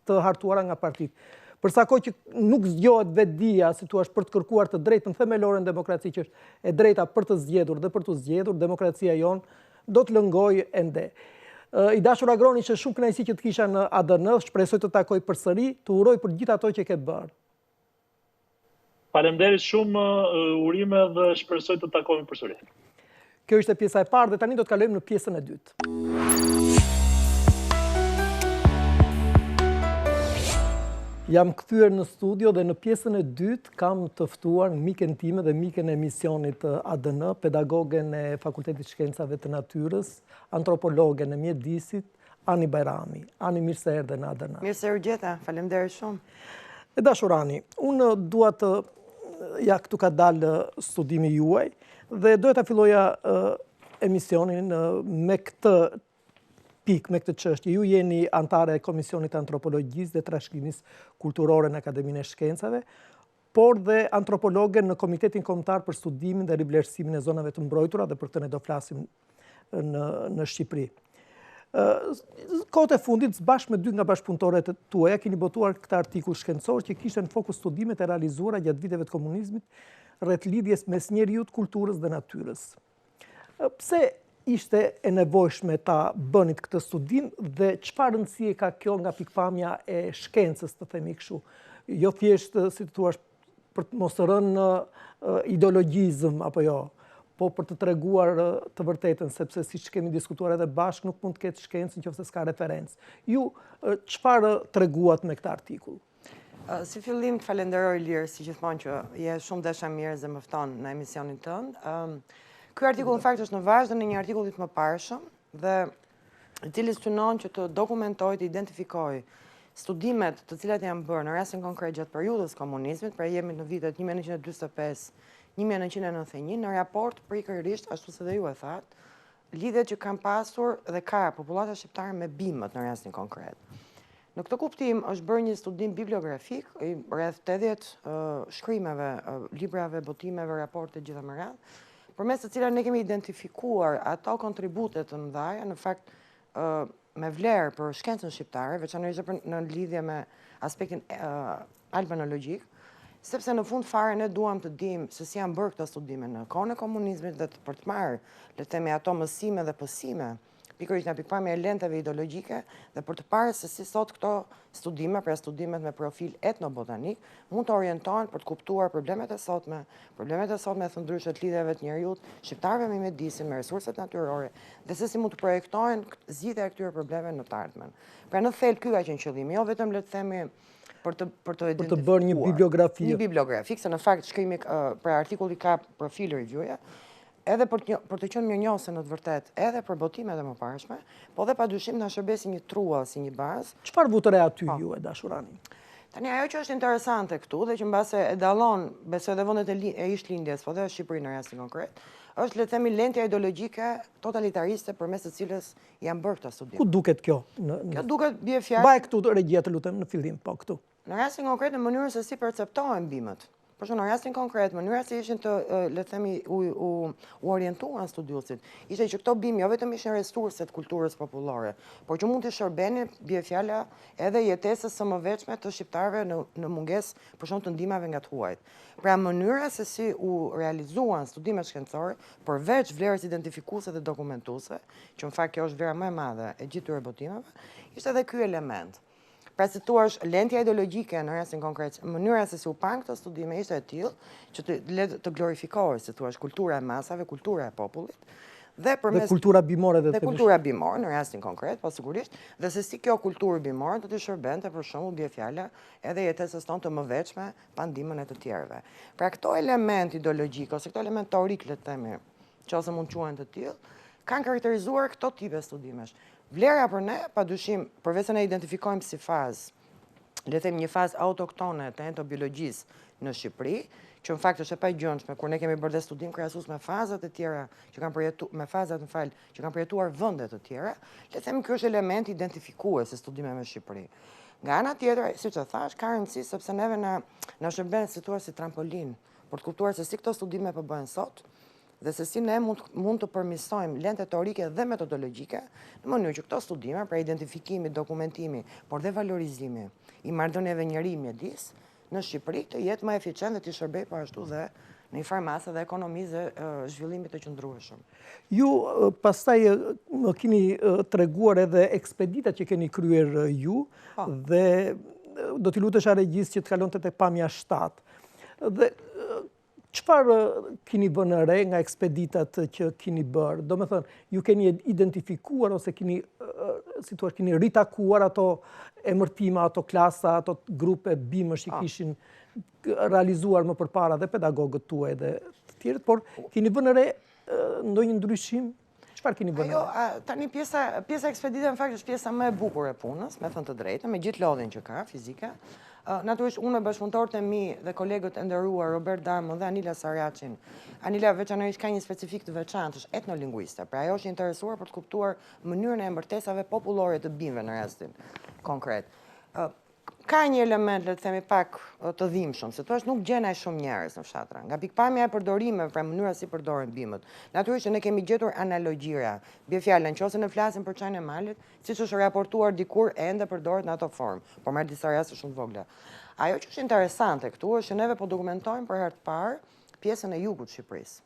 S1: të hartuara nga partitë. Përsa kohë që nuk zgjohet vetdia, si thua, për të kërkuar të drejtën themelore në demokraci që është e drejta për të zgjedhur dhe për të zgjedhur, demokracia jon do të lëngojë ende. I dashur Agroni, që shumë kënaqësi që të kisha në ADN, shpresoj të takoj përsëri, të uroj për gjithë ato që ke bërë.
S3: Faleminderit shumë, urime dhe shpresoj të takohemi përsëri.
S1: Kjo ishte pjesa e parë dhe tani do të kalojmë në pjesën e dytë. Jam kthyer në studio dhe në pjesën e dytë kam të ftuar miken time dhe miken e emisionit ADN, pedagogen e Fakultetit Shkencave të Natyrës, antropologen e mjedisit, Ani Bajrami. Ani, mirë se erdhe në ADN.
S4: Mirë se u gjeta, faleminderit shumë.
S1: E dashur Ani, unë dua të këtu ka dalë studimi juaj dhe doja ta filloja emisionin me këtë pikë, me këtë çështje. Ju jeni antare e Komisionit Antropologjisë dhe Trashëgimisë Kulturore në Akademinë e Shkencave, por dhe antropologe në Komitetin Kombëtar për Studimin dhe Rivlerësimin e Zonave të Mbrojtura, dhe për këtë ne do flasim në Shqipëri. Kohët e fundit, bashkë me 2 nga bashkëpunëtorët tuaja, keni botuar këtë artikull shkencor që kishte në fokus studimet e realizuara gjatë viteve të komunizmit rreth lidhjes mes njeriut, kulturës dhe natyrës. Pse ishte e nevojshme ta bënit këtë studim dhe çfarë rëndësie ka kjo nga pikpamja e shkencës, të themi kështu? Jo thjesht, si të thua, për të mos rënë në ideologjizëm apo jo, po për të treguar të vërtetën, sepse siç kemi diskutuar edhe bashkë, nuk mund të ketë shkencë nëse s'ka referencë. Ju çfarë treguat me këtë artikull?
S4: Si fillim të falenderoj Lirë, si gjithmonë që je shumë dashamirë dhe më fton në emisionin tënd. Ky artikull në fakt është në vazhdim në një artikullit më parshëm dhe i cili synon që të dokumentoj, të identifikoj studimet të cilat janë bërë në rastin konkret gjatë periudhës komunizmit, pra jemi në vitet 1945-1991, në raport pikërisht, ashtu se dhe ju e thatë, lidhjet që kanë pasur dhe ka populata shqiptare me bimët në rastin konkret. Në këtë kuptim është bërë një studim bibliografik, rreth 80 shkrimeve, librave, botimeve, raporte gjitha më radhë, përmes të cilat ne kemi identifikuar ato kontributet të mëdha, në fakt me vlerë për shkencën shqiptare, veçanërisht në lidhje me aspektin albanologjik, sepse në fund fare ne duam të dimë se si janë bërë këto studime në kohën e komunizmit dhe për të marrë, le të themi, ato mësime dhe pësime, pikërisht nga pikpamja e lenteve ideologjike, dhe për të parë se si sot këto studime, pra studimet me profil etnobotanik, mund të orientohen për të kuptuar problemet e sotme të ndryshme lidhjeve të njerëzit, shqiptarëve me mjedisin, me resurset natyrore, dhe se si mund të projektohen zgjidhja e këtyre problemeve në të ardhmen. Pra në thelb ky ka qenë qëllimi, jo vetëm le të themi për të
S1: bërë një bibliografi.
S4: Një bibliografi, se në fakt shkrimi pra artikulli ka profil review-ja, edhe për të qenë mirënjohëse në të vërtet, edhe për botimet e mëparshme, po dhe padyshim na shërbes si një truall, si një bazë.
S1: Çfarë vutëre aty ju e dashurani?
S4: Tani ajo që është interesante këtu dhe që mbase e dallon, besoj edhe vendet e ishtlindjes, po dhe Shqipërinë në rastin konkret, është le të themi lentja ideologjike totalitariste përmes të cilës janë bërë këta studime.
S1: Ku duket kjo?
S4: Kjo duket bie fjalë.
S1: Mbaj këtu regjia, të lutem, në fillim, po këtu.
S4: Në rastin konkret në mënyrën se si perceptohen bimët. Por në rastin konkret, mënyra se ishin të, le të themi, u orientuan studiuesit, ishte që këto bimë jo vetëm ishin resurset kulturës popullore, por që mund të shërbenin, bie fjala, edhe jetesës së mëveçme të shqiptarëve në mungesë për shkak të ndihmave nga të huajt. Pra mënyra se si u realizuan studimet shkencore, përveç vlerës identifikuese dhe dokumentuese, që në fakt kjo është vlera më e madhe e gjithë këtyre botimeve, ishte edhe ky element. Pra si thua është lentja ideologjike në rastin konkret, mënyra se si u pan këto studime ishte e tillë që të glorifikohet, si thua, kultura e masave, kultura e popullit, dhe
S1: kultura bimore
S4: dhe kultura bimore në rastin konkret, po sigurisht, dhe se si kjo kulturë bimore do të shërbente për shembull bie fjala edhe jetesës tonë të mëveçme pa ndihmën e të tjerëve. Pra këto element ideologjik ose këto element teorik, le të themi, nëse mund quhen të tillë, kanë karakterizuar këto tipe studimesh. Vlera për ne, padyshim, përveç se ne identifikojmë si fazë, le të them një fazë autoktone të entobiologjisë në Shqipëri, që në fakt është e pagjendshme kur ne kemi bërë studim krahasues me fazat e tjera që kanë që kanë përjetuar vende të tjera, le të them ky është element identifikues se studimeve në Shqipëri. Nga ana tjetër, siç e thash, ka rëndësi sepse neve na shërben si thua si trampolin për të kuptuar se si këto studime po bëhen sot, dhe se si ne mund të përmirësojmë lente teorike dhe metodologjike në mënyrë që këto studime, pra identifikimi, dokumentimi, por dhe valorizimi i marrëdhënieve njerëz-mjedis në Shqipëri të jetë më eficient dhe të shërbej po ashtu dhe në informacion dhe ekonomisë dhe zhvillimit të qëndrueshëm.
S1: Ju pastaj më keni treguar edhe ekspeditat që keni kryer ju dhe do t'i lutesh regjis që të kalonte tek pamja 7. Dhe çfarë keni vënë re nga ekspeditat që keni bërë? Do me thënë, ju keni identifikuar ose keni ritakuar ato emërtima, ato klasa, ato grupe bimësh që kishin realizuar më përpara dhe pedagogët tuaj dhe të tjerët, por keni vënë re ndonjë ndryshim? Çfarë keni vënë re?
S4: Tani pjesa e ekspeditit në fakt është pjesa më e bukur e punës, me thënë të drejtën, me gjithë lodhin që ka fizike. Natyrisht unë me bashkëpunëtorët e mi dhe kolegët e nderuar Robert Darmo dhe Anila Saracin. Anila veçanërisht ka një specifik të veçantë, është etnolingviste, pra ajo është interesuar për të kuptuar mënyrën e emërtesave popullore të bimëve në rastin konkret. ka një element, le të themi, pak të dhimbshëm, se thua nuk gjen aq shumë njerëz në fshatra. Nga pikpamja e përdorimeve, pra mënyra si përdoren bimët. Natyrisht që ne kemi gjetur analogjira. Bie fjala nëse ne flasim për çajin e malit, siç është raportuar dikur ende përdoret në ato formë, por merr disa raste shumë të vogla. Ajo që është interesante këtu është që neve po dokumentojmë për herë të parë pjesën e jugut të Shqipërisë.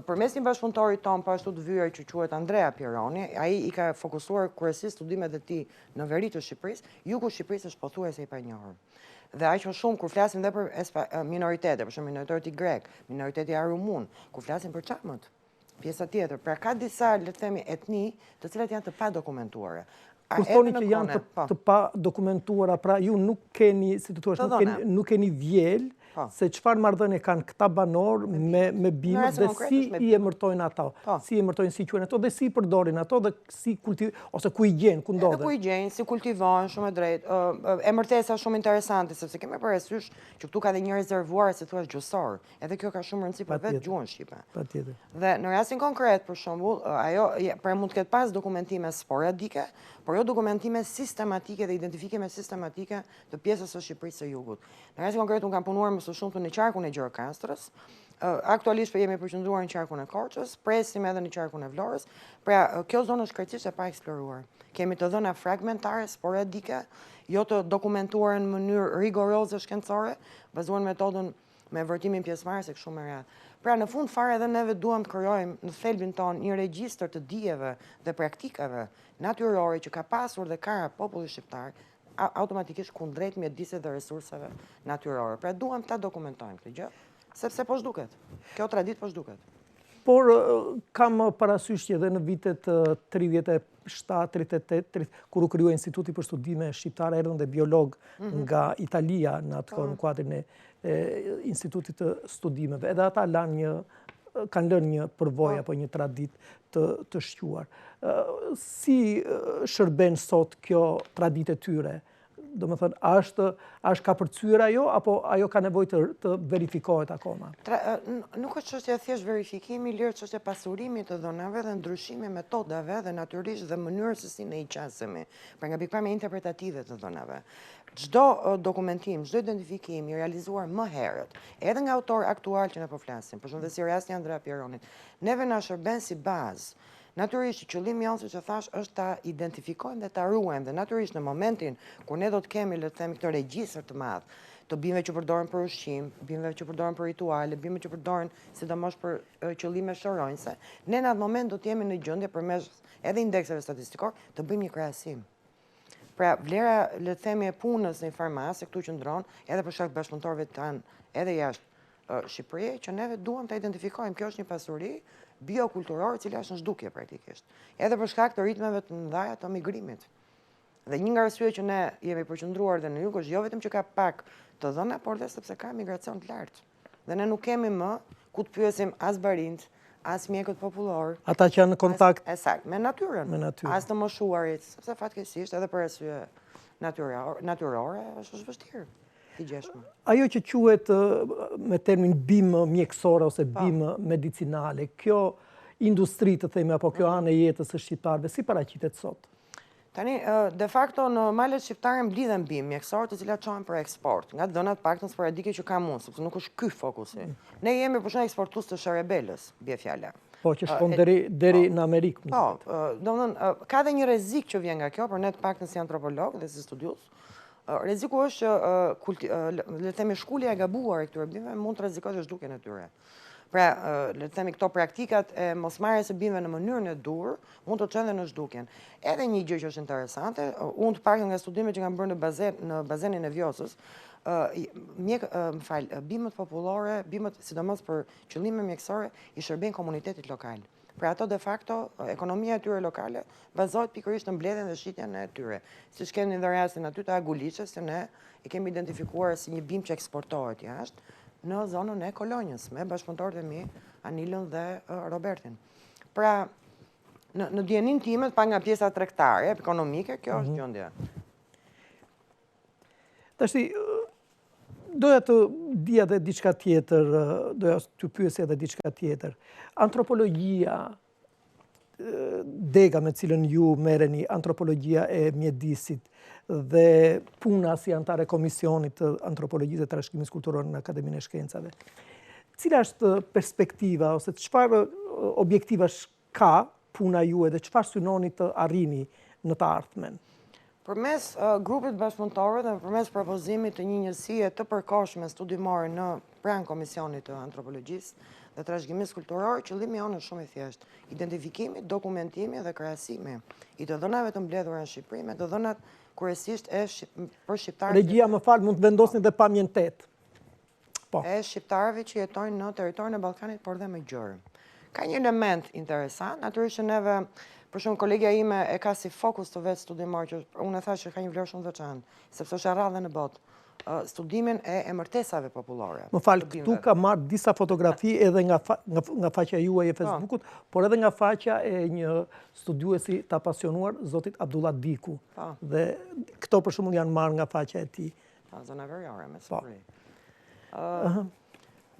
S4: Përmes një bashkëpunëtori ton, po ashtu të vyer që quhet Andrea Pieroni, ai i ka fokusuar kryesisht studimet e tij në veri të Shqipërisë, jugu i Shqipërisë është pothuajse i panjohur. Dhe aq më shumë kur flasim edhe për minoritete, për shembull minoriteti grek, minoriteti rumun, kur flasim për çamët, pjesa tjetër, pra ka disa, le të themi, etni, të cilat janë të padokumentuara.
S1: Kur thoni që janë të padokumentuara, pra ju nuk keni, si të thuash, nuk keni vjel se çfarë marrëdhënie kanë këta banor me bimët dhe si i emërtojnë ato, si i emërtojnë, si quhen ato dhe si i përdorin ato dhe si ose ku i gjen, ku ndodhen.
S4: Edhe ku i gjen, si kultivojnë, shumë e drejtë. Emërtesa shumë interesante sepse kemi parasysh që këtu ka dhe një rezervuar, si thua, gjuhësor. Edhe kjo ka shumë rëndësi për vetë gjuhën shqipe.
S1: Patjetër.
S4: Dhe në rastin konkret, për shembull, ajo pra mund të ketë pas dokumentime sporadike, por jo dokumentime sistematike dhe identifikime sistematike të pjesës së Shqipërisë së Jugut. Në rastin konkret unë kam punuar më së shumti në qarkun e Gjirokastrës. Aktualisht jemi përqendruar në qarkun e Korçës, presim edhe në qarkun e Vlorës. Pra, kjo zonë është krejtësisht e pa eksploruar. Kemi të dhëna fragmentare, sporadike, jo të dokumentuara në mënyrë rigoroze shkencore, bazuar në metodën me vërtimin pjesëmarrës e kështu me radhë. Pra, në fund fare edhe neve duam të krijojmë në thelbin ton një regjistër të dijeve dhe praktikave natyrore që ka pasur dhe ka populli shqiptar, automatikisht kundrejt mjedisit dhe resurseve natyrore. Pra, duam ta dokumentojmë këtë gjë, sepse po zhduket. Kjo tradit po zhduket.
S1: Por kam parasysh që edhe në vitet 37-38, kur u krijoi Instituti për Studime Shqiptare, erdhën dhe biolog nga Italia në atë kohë në kuadrin e Institutit të Studimeve. Edhe ata kanë lënë një përvojë apo një tradit të shquar. Si shërben sot kjo traditë e tyre? Do më thënë, është ka përcyer ajo, apo ajo ka nevojë të verifikohet akoma?
S4: Nuk është çështje thjesht verifikimi, lirë çështje pasurimi të dhënave dhe ndryshimi metodave dhe natyrisht dhe mënyrës se si ne i qasemi, pra nga pikpamja interpretative të dhënave. Çdo dokumentim, çdo identifikim i realizuar më herët, edhe nga autor aktual që ne po flasim, për shembull dhe si rasti Andrea Pieronit, neve na shërben si bazë. Natyrisht, qëllimi jonë, siç e thash, është ta identifikojmë dhe ta ruajmë, dhe natyrisht në momentin kur ne do të kemi, le të themi, këtë regjistër të madh të bimëve që përdoren për ushqim, bimëve që përdoren për rituale, bimëve që përdoren sidomos për qëllime shëronjëse, ne në atë moment do të jemi në gjendje përmes edhe indekseve statistikor të bëjmë një krahasim. Pra, vlera, le të themi, e punës në farmaci këtu qëndron edhe për shkak të bashkëpunëtorëve tanë edhe jashtë Shqipërisë, që neve duam ta identifikojmë. Kjo është një pasuri biokulturore e cila është në zhdukje praktikisht. Edhe për shkak të ritmeve të mëdha të migrimit. Dhe një nga arsyet që ne jemi përqendruar dhe në jug është jo vetëm që ka pak të dhëna, por edhe sepse ka migracion të lartë. Dhe ne nuk kemi më ku të pyesim as barinj, as mjekët popullor.
S1: Ata që janë në kontakt
S4: me natyrën. As të moshuarit, sepse fatkeqësisht edhe për arsye natyrore është vështirë.
S1: Ajo që quhet me termin bimë mjekësore ose bimë medicinale, kjo industri të themi apo kjo anë e jetës së shqiptarëve si paraqitet sot?
S4: Tani, de facto në malet shqiptare mblidhen bimë mjekësore të cilat çohen për eksport, nga dhënat paktën sporadike që kam unë, sepse nuk është ky fokusi. Ne jemi për shembull eksportues të shërebelës, bie fjala.
S1: Po, që shkon deri në Amerikë.
S4: Po, domethënë ka dhe një rrezik që vjen nga kjo, por ne të paktën si antropolog dhe si studius, rreziku është që, le të themi, shkulja e gabuar e këtyre bimëve mund të rrezikojë zhdukjen e tyre. Pra, le të themi, këto praktikat e mosmarrjes së bimëve në mënyrën e dur mund të çojnë në zhdukjen. Edhe një gjë që është interesante, unë të paktën nga studimet që kam bërë në bazenin e Vjosës, bimët popullore, bimët sidomos për qëllime mjekësore, i shërbejnë komunitetit lokal. Pra ato de facto, ekonomia e tyre lokale bazohet pikërisht në mbledhjen dhe shitjen e tyre. Siç kemi në rastin aty të Aguliçës, që ne e kemi identifikuar si një bimë që eksportohet jashtë në zonën e Kolonjës, me bashkëpunëtorët e mi, Anilën dhe Robertin. Pra, në dijenin timet, pa nga pjesa tregtare, ekonomike, kjo është gjendja.
S1: Tashti, doja të dija dhe diçka tjetër, doja të pyesja dhe diçka tjetër. Antropologjia dega me cilën ju merreni, antropologjia e mjedisit dhe puna si antare komisionit të antropologjisë dhe trashëgimisë kulturore në Akademinë e Shkencave. Cila është perspektiva ose çfarë objektivash ka puna juaj dhe çfarë synoni të arrini në të ardhmen?
S4: Përmes grupit bashkëpunëtorë dhe përmes propozimit të një njësie të përkohshme studimore në pranë Komisionit të Antropologjisë dhe Trashëgimisë Kulturore, qëllimi jonë është shumë i thjeshtë: identifikimi, dokumentimi dhe krahasimi i të dhënave të mbledhura në Shqipëri me të dhënat kryesisht për shqiptarët.
S1: Regjia, më fal, mund të vendosni edhe pamjen 8. Po.
S4: E shqiptarëve që jetojnë në territorin e Ballkanit, por dhe më gjërë. Ka një element interesant, natyrisht që neve, për shumë kolegja ime e ka si fokus të vetë studimor, që unë e thash që ka një vlerë shumë veçantë, sepse është e rrallë në botë, studimin e emërtesave popullore.
S1: Më falë, këtu ka marrë disa fotografi edhe nga faqja juaj e Facebookut, por edhe nga faqja e një studiuesi të apasionuar, zotit Abdullah Diku. Dhe këto për shembull janë marrë nga faqja e tij.
S4: Zona veriore, me siguri.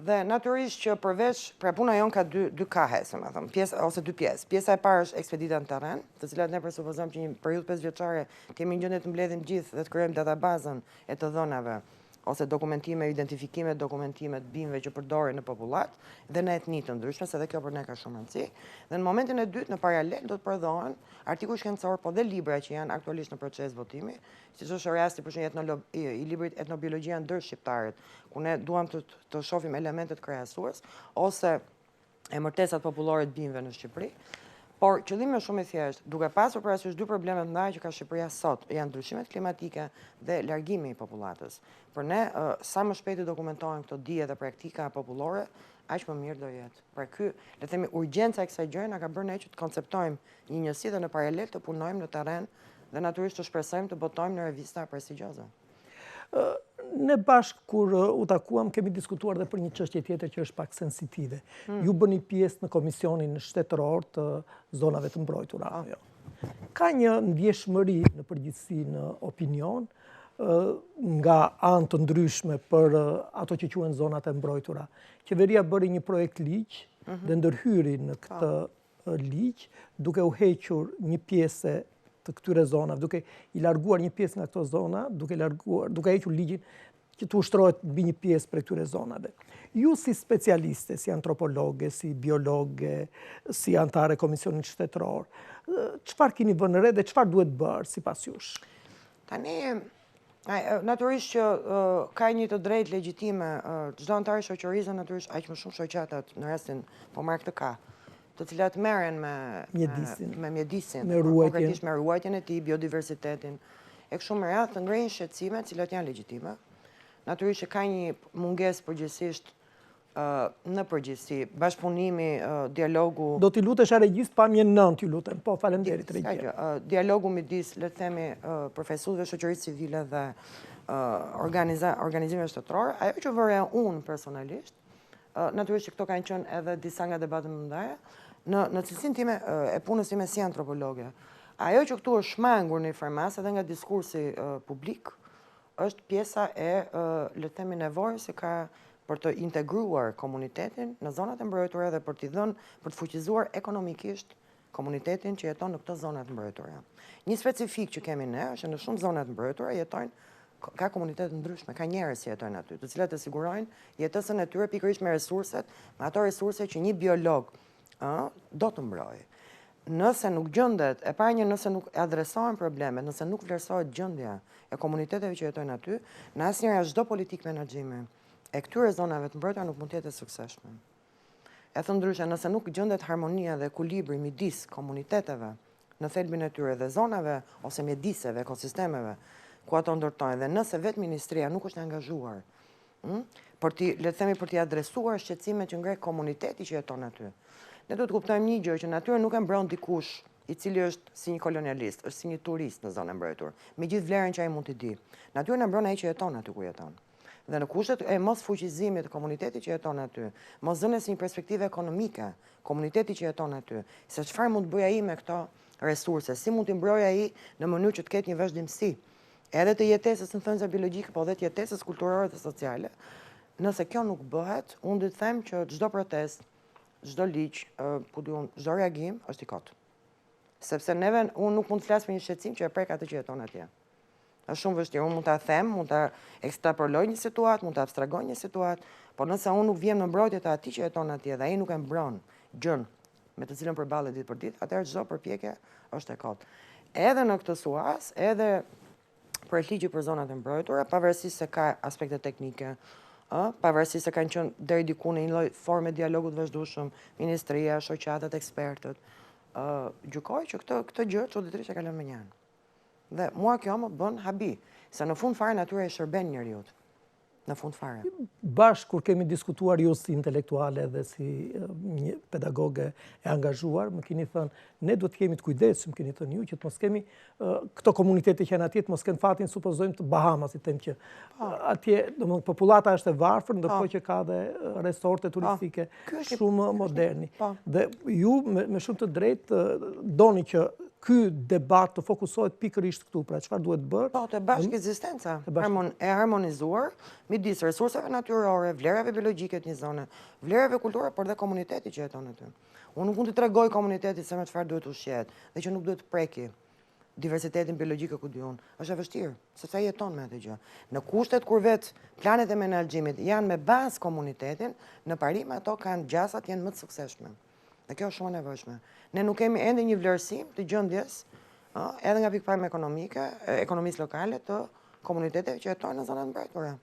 S4: Dhe natyrisht që përveç, pra puna jonë ka dy kahe, se më thëmë, ose dy pjesë. Pjesa e parë është ekspedita në terren, të cilat ne presupozojmë që një periudhë 5 vjeçare kemi në gjendje të mbledhim gjithë dhe të krijojmë databazën e të dhënave, ose dokumentime, identifikime, dokumentime të bimëve që përdorin në popullat dhe në etni të ndryshme, se dhe kjo për ne ka shumë rëndësi. Dhe në momentin e dytë, në paralel, do të përdhohen artikuj shkencor, po dhe libra që janë aktualisht në proces votimi, siç është rasti për shembull i librit Etnobiologjia ndër shqiptarët, ku ne duam të shohim elementet krahasues ose emërtesat popullore të bimëve në Shqipëri. Por qëllimi është shumë i thjeshtë, duke pasur parasysh dy probleme të mëdha që ka Shqipëria sot, janë ndryshimet klimatike dhe largimi i popullatës. Për ne, sa më shpejt të dokumentojmë këto dije dhe praktika popullore, aq më mirë do jetë. Pra ky, le të themi, urgjenca e kësaj gjëje na ka bërë ne që të konceptojmë një njësi dhe në paralel të punojmë në terren dhe natyrisht të shpresojmë të botojmë në revista prestigjioze.
S1: Ne bashkë kur u takuam kemi diskutuar dhe për një çështje tjetër që është pak sensitive. Ju bëni pjesë në komisionin shtetëror të zonave të mbrojtura. Ka një ndjeshmëri në përgjithësi në opinion nga anë të ndryshme për ato që quhen zonat e mbrojtura. Qeveria bëri një projekt ligj dhe ndërhyri në këtë ligj duke u hequr një pjesë të këtyre zonave, duke i larguar një pjesë nga këto zona, duke hequr ligjin që të ushtrohet mbi një pjesë për këtyre zonave. Ju si specialiste, si antropologe, si biologe, si antare komisionit shtetëror, çfarë keni vënë re dhe çfarë duhet bërë sipas jush?
S4: Tani, natyrisht që ka një të drejtë legjitime, çdo antar i shoqërisë natyrisht aq më shumë shoqatat në rastin po marr këtë ka, të cilat merren me mjedisin, konkretisht me ruajtjen e tij, biodiversitetin, e kështu me radhë të ngrehin shqetësime, të cilat janë legjitime. Natyrisht që ka një mungesë përgjithsisht në përgjithësi, bashkëpunimi, dialogu.
S1: Do t'i lutesh Regjis pamjen 9, ju lutem. Po, faleminderit Regjia.
S4: Dialogu midis, le të themi, përfaqësuesve shoqërisë civile dhe organizimeve shtetërore, ajo që vëre unë personalisht, natyrisht që këto kanë qenë edhe disa nga debatet më mëdha, në cilësinë time e punës time si antropologe. Ajo që këtu është shmangur në informacion edhe nga diskursi publik, është pjesa e, le të themi, nevojës që ka për të integruar komunitetin në zonat e mbrojtura dhe për t'i dhënë, për të fuqizuar ekonomikisht komunitetin që jeton në këto zonat e mbrojtura. Një specifik që kemi ne është në shumë zonat e mbrojtura jetojnë ka komunitetet ndryshme, ka njerëz që jetojnë aty, të cilat e sigurojnë jetesën e tyre pikërisht me resurset, me ato resurse që një biolog do të mbrojë. Nëse nuk gjendet, e para një nëse nuk adresohen problemet, nëse nuk vlerësohet gjendja e komuniteteve që jetojnë aty, në asnjëherë çdo politikë menaxhimi e këtyre zonave të mbrojtura nuk mund të jetë e suksesshme. E thënë ndryshe, nëse nuk gjendet harmonia dhe ekuilibri midis komuniteteve në thelbin e tyre dhe zonave ose mjediseve, ekosistemeve ku ato ndërtojnë, dhe nëse vetë ministria nuk është angazhuar për t'i adresuar shqetësimet që ngre komuniteti që jeton aty. Ne duhet të kuptojmë një gjë, që natyra nuk e mbron dikush i cili është si një kolonialist, është si një turist në zonën e mbrojtur, me gjithë vlerën që ai mund t'i di. Natyra e mbron ai që jeton aty ku jeton. Dhe në kushtet e mos fuqizimit të komunitetit që jeton aty, mos dhënies një perspektive ekonomike, komuniteti që jeton aty, se çfarë mund të bëjë ai me këto resurse, si mund t'i mbrojë ai në mënyrë që të ketë një vazhdimsi, edhe të jetesës në thënëse biologjike, po edhe të jetesës kulturore dhe sociale. Nëse kjo nuk bëhet, unë do të them që çdo protestë, çdo ligj, çdo reagim është i kotë. Sepse unë nuk mund të flas për një shqetësim që e prek atë që jeton atje. Është shumë vështirë, unë mund ta them, mund ta ekstrapoloj një situatë, mund ta abstragoj një situatë, por nëse unë nuk vjem në mbrojtje të atij që jeton atje dhe ai nuk e mbron gjën me të cilën përballet ditë për ditë, atëherë çdo përpjekje është e kotë. Edhe në këtë suas, edhe për ligji për zonat e mbrojtura, pavarësisht se ka aspekte teknike, pavarësisht se kanë qenë deri diku në një lloj forme dialogu të vazhdueshëm, ministria, shoqatat, ekspertët, gjykoj që këtë gjë çuditërisht e ka lënë me njëherë. Dhe mua kjo më bën habi, se në fund fare natyra e shërben njeriut. Në fund fare.
S1: Bashkë kur kemi diskutuar ju si intelektuale dhe si një pedagoge e angazhuar, më keni thënë, ne duhet të kemi të kujdesshëm, keni thënë ju, që të mos kemi këto komunitete që janë atje, të mos kenë fatin, supozojmë, të Bahamas, i them që atje, domethënë populata është e varfër, ndërkohë që ka dhe resorte turistike shumë moderni. Dhe ju me shumë të drejtë doni që ky debat të fokusohet pikërisht këtu, pra çfarë duhet bërë?
S4: Po, të bashkë ekzistenca, e harmonizuar midis resurseve natyrore, vlerave biologjike të një zone, vlerave kulturore, por dhe komuniteti që jeton aty. Unë nuk mund të tregoj komunitetit se me çfarë duhet ushqehet dhe që nuk duhet të preki diversitetin biologjik ku di unë. Është e vështirë, sepse ai jeton me atë gjë. Në kushtet kur vetë planet e menaxhimit janë me bazë komunitetin, në parim ato kanë gjasat janë më të suksesshme. Dhe kjo është shumë e nevojshme. Ne nuk kemi ende një vlerësim të gjendjes, edhe nga pikpamja ekonomike, ekonomisë lokale të komuniteteve që jetojnë në zonat mbrojtura.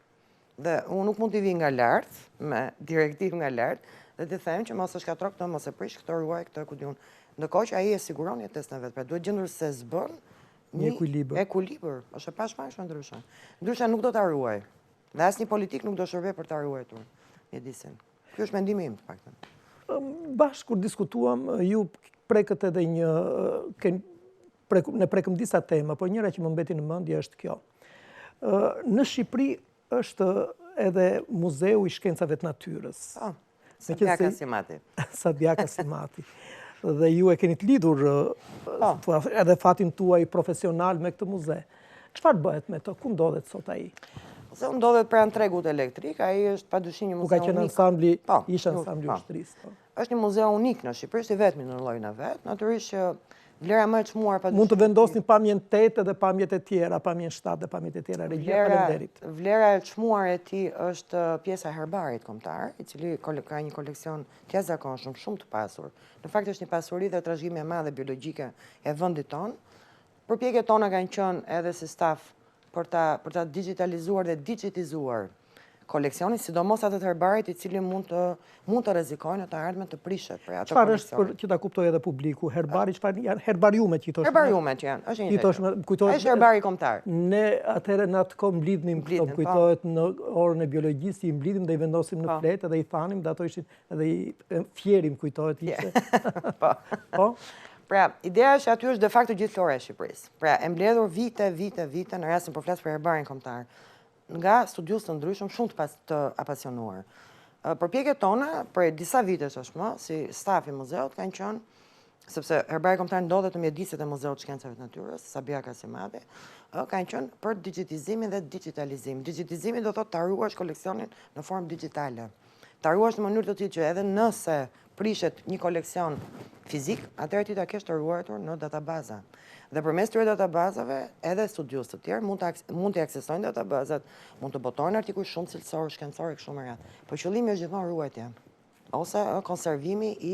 S4: Dhe unë nuk mund t'i vi nga lart, me direktiv nga lart, dhe të them që mos e shkatro këtë, mos e prish këtë, ruaj këtë, ku di unë. Ndërkohë që ai e siguron jetesën e vet, pra duhet gjendur se s'bën një ekuilibër. Është e pashmangshme ndryshe. Ndryshe nuk do ta ruaj. Dhe asnjë politik nuk do shërbej për ta ruajtur mjedisin. Ky është mendimi im, të paktën.
S1: Bashkë kur diskutuam, ju prekët edhe ne prekëm disa tema, por njëra që më mbeti në mendje është kjo. Në Shqipëri është edhe Muzeu i Shkencave të Natyrës.
S4: Sabjaka Simati.
S1: Sabjaka Simati. Dhe ju e keni të lidhur edhe fatin tuaj profesional me këtë muze. Çfarë bëhet me to? Ku ndodhet sot ai?
S4: Muzeu ndodhet pranë tregut elektrik, ai është padyshim një muzeu unik.
S1: Ku ka qenë ansambli, ishte ansambli ushtrisë.
S4: Është një muzeu unik në Shqipëri, është i vetmi në llojin e vet. Natyrisht që vlera më e çmuar padyshim.
S1: Mund të vendosni pamjen 8 dhe pamjet e tjera, pamjen 7 dhe pamjet e tjera. Regjia, faleminderit.
S4: Vlera e çmuar e tij është pjesa e herbarit kombëtar, i cili ka një koleksion të jashtëzakonshëm, shumë të pasur. Në fakt është një pasuri dhe trashëgimi e madhe biologjike e vendit tonë. Përpjekjet tona kanë qenë edhe si staf për ta digitalizuar dhe digitizuar koleksionin, sidomos atë të herbarit i cili mund të rrezikojnë të ardhmen të prishet për atë koleksion.
S1: Çfarë është për që ta kuptojë edhe publiku? Herbari çfarë janë? Herbariumet që thosh.
S4: Herbariumet që janë, është një gjë. Është herbari kombëtar.
S1: Ne atëherë në atë kohë mblidhnim këto, kujtohet në orën e biologjisë, i mblidhim dhe i vendosim në fletë dhe i thanim dhe ato ishin edhe i fjerim, kujtohet ishte. Po.
S4: Pra, ideja është aty është de facto gjithë flora e Shqipërisë. Pra, e mbledhur vite në rastin po flas për herbarin kombëtar, nga studiues të ndryshëm shumë të apasionuar. Përpjekjet tona për disa vite tashmë, si staf i muzeut kanë qenë, sepse herbari kombëtar ndodhet në mjediset e Muzeut të Shkencave të Natyrës, Sabjaka Simati, kanë qenë për digitizimin dhe digitalizimin. Digitizimi do thotë ta ruash koleksionin në formë digjitale. Ta ruash në mënyrë të tillë që edhe nëse prishet një koleksion fizik, atëherë ti ta kesh të ruajtur në databaza. Dhe përmes këtyre databazave, edhe studiues të tjerë mund të aksesojnë databazat, mund të botojnë artikuj shumë cilësor, shkencor e kështu me radhë. Po qëllimi është gjithmonë ruajtja, ose konservimi i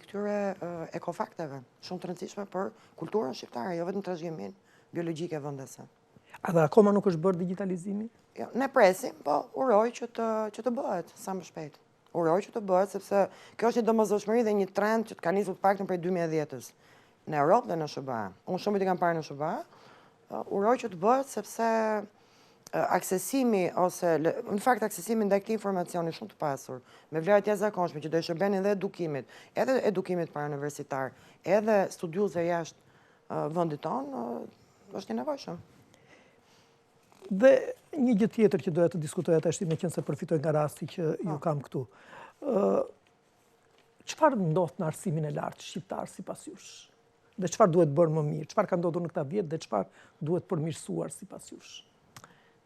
S4: këtyre ekofakteve, shumë të rëndësishme për kulturën shqiptare, jo vetëm trashëgimin biologjik e vendese.
S1: A dhe akoma nuk është bërë digitalizimi?
S4: Jo, ne presim, po uroj që të bëhet sa më shpejt. Uroj që të bëhet, sepse kjo është një domosdoshmëri dhe një trend që të ka nisur të paktën prej 2010-s në Europë dhe në SBA. Unë shumë i kam parë në SBA, uroj që të bëhet sepse aksesimi ose në fakt aksesimi ndaj këtij informacioni shumë të pasur, me vlera të jashtëzakonshme që do i shërbenin edhe edukimit parauniversitar, edhe studiuesve jashtë vendit tonë, është i nevojshëm.
S1: Dhe një gjë tjetër që doja të diskutoja tash, me qenë se përfitoj nga rasti që ju kam këtu. Çfarë ndodh në arsimin e lartë shqiptar sipas jush? Dhe çfarë duhet bërë më mirë? Çfarë ka ndodhur në këta vjet dhe çfarë duhet përmirësuar sipas jush?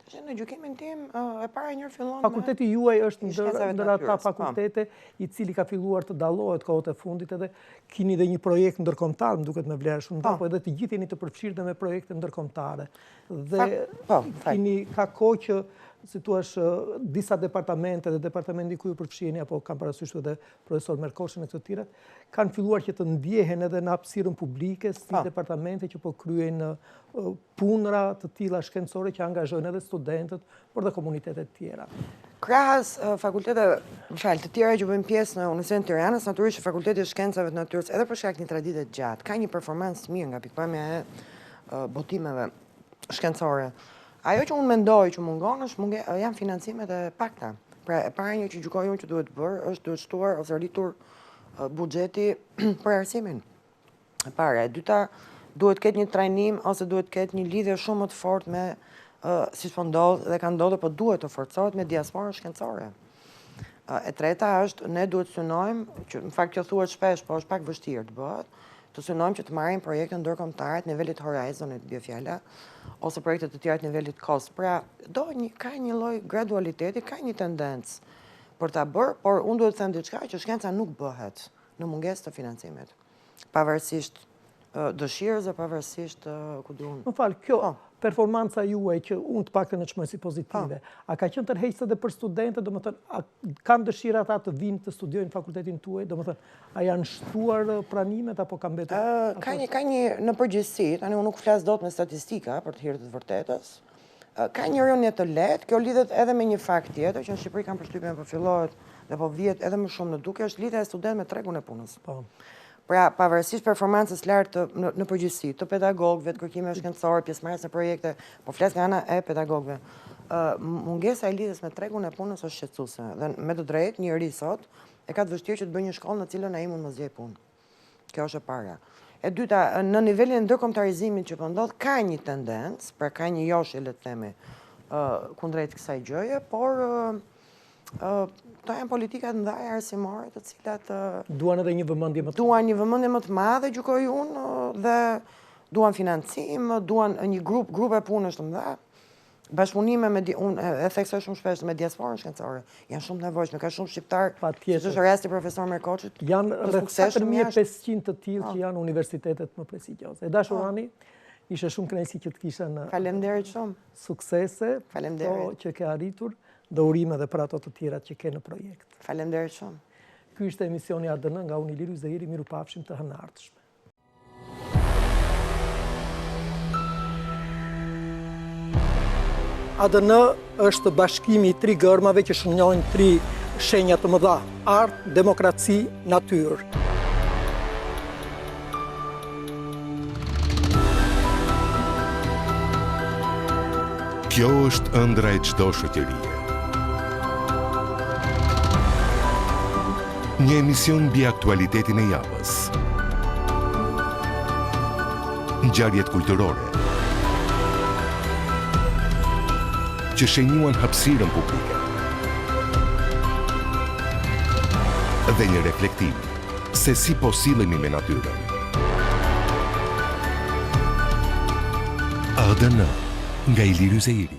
S4: Në gjykimin tim, e para njërë fillon
S1: Fakulteti juaj është
S4: shkencave
S1: ndër ata
S4: natyrës,
S1: fakultete i cili ka filluar të dallohet kohët e fundit edhe kini dhe një projekt ndërkombëtar, më duket me vlerë shumë po edhe të gjithë jeni të përfshirë me projekte ndërkombëtare. Dhe kini ka kohë që si thua disa departamente dhe departamenti ku ju përfshiheni apo kam parasysh edhe profesor Merkoshën e të tjerat kanë filluar që të ndjehen edhe në hapësirën publike si departamente që po kryejnë punëra të tilla shkencore që angazhojnë edhe studentët, por dhe komunitetet tjera.
S4: Krahas fakulteteve, të tjera që bëjnë pjesë në Universitetin e Tiranës, natyrisht Fakulteti i Shkencave të Natyrës, edhe për shkak të një tradite të gjatë, ka një performancë të mirë nga pikpamja e botimeve shkencore. Ajo që unë mendoj që mungon janë financimet e pakta. Pra e para një që gjykoj unë që duhet bërë është duhet shtuar ose rritur buxheti për arsimin. E para, e dyta duhet ketë një trajnim ose duhet ketë një lidhje shumë më të fortë me si po ndodh dhe ka ndodhur, po duhet të forcohet me diasporën shkencore. E treta është ne duhet synojmë, që në fakt që thuhet shpesh, po është pak vështirë të bëhet, të synojmë që të marrim projekte ndërkombëtare të nivelit Horizon e Biofjala ose projekte të tjera të nivelit COST. Pra, ka një lloj gradualiteti, ka një tendencë për ta bërë, por unë duhet të them diçka që shkenca nuk bëhet në mungesë të financimit. Pavarësisht dëshirës dhe pavarësisht ku diun.
S1: Më fal, kjo performanca juaj që unë të paktën e çmoj si pozitive, a ka qenë tërheqëse edhe për studentët, domethënë a kanë dëshirë ata të vinë të studiojnë fakultetin tuaj, domethënë a janë shtuar pranimet apo ka mbetur?
S4: Ka një në përgjithësi, tani unë nuk flas dot me statistika për të hyrë të vërtetës. Ka një rënje të lehtë, kjo lidhet edhe me një fakt tjetër që në Shqipëri kanë përshtypjen po fillohet dhe po vihet edhe më shumë në duke, është lidhja e studentëve me tregun e punës. Pra, pavarësisht performancës lartë në përgjithësi, të pedagogëve, të kërkimeve shkencore, pjesëmarrjes në projekte, po flas nga ana e pedagogëve. Mungesa e lidhjes me tregun e punës është shqetësuese. Dhe me të drejtë, njëri sot e ka të vështirë që të bëjë një shkollë në cilën ai mund mos gjej punë. Kjo është e para. E dyta, në nivelin e ndërkombëtarizimit që po ndodh, ka një tendencë, pra ka një joshje, le të themi, kundrejt kësaj gjëje, por këto janë politikat ndaja arsimore të cilat
S1: duan edhe një vëmendje më të
S4: duan një vëmendje më të madhe, gjykoj unë, dhe duan financim, duan një grupe punësh të mëdha, bashkëpunime me unë e theksoj shumë shpesh me diasporën shkencore. Janë shumë nevojshme, ka shumë shqiptar, si është rasti profesor Merkoçit.
S1: Janë rreth 4500 të tillë që janë universitetet më prestigjioze. E dashur Ani, ishe shumë kënaqësi që të kisha në
S4: Faleminderit shumë.
S1: Suksese,
S4: Faleminderit
S1: që ke arritur. Dhe urime dhe për ato të tjerat që ke në projekt.
S4: Faleminderit shumë.
S1: Ky ishte emisioni ADN nga unë Iliru Zehiri, mirupafshim të hënardhshme. ADN është bashkimi i 3 gërmave që shënjojnë 3 shenja të mëdha: art, demokraci, natyrë.
S2: Kjo është ëndra e çdo shoqërie. Një emision mbi aktualitetin e javës. Ngjarjet kulturore që shenjuan hapësirën publike. Dhe një reflektim se si po sillemi me natyrën. ADN nga Iliru Zehiri.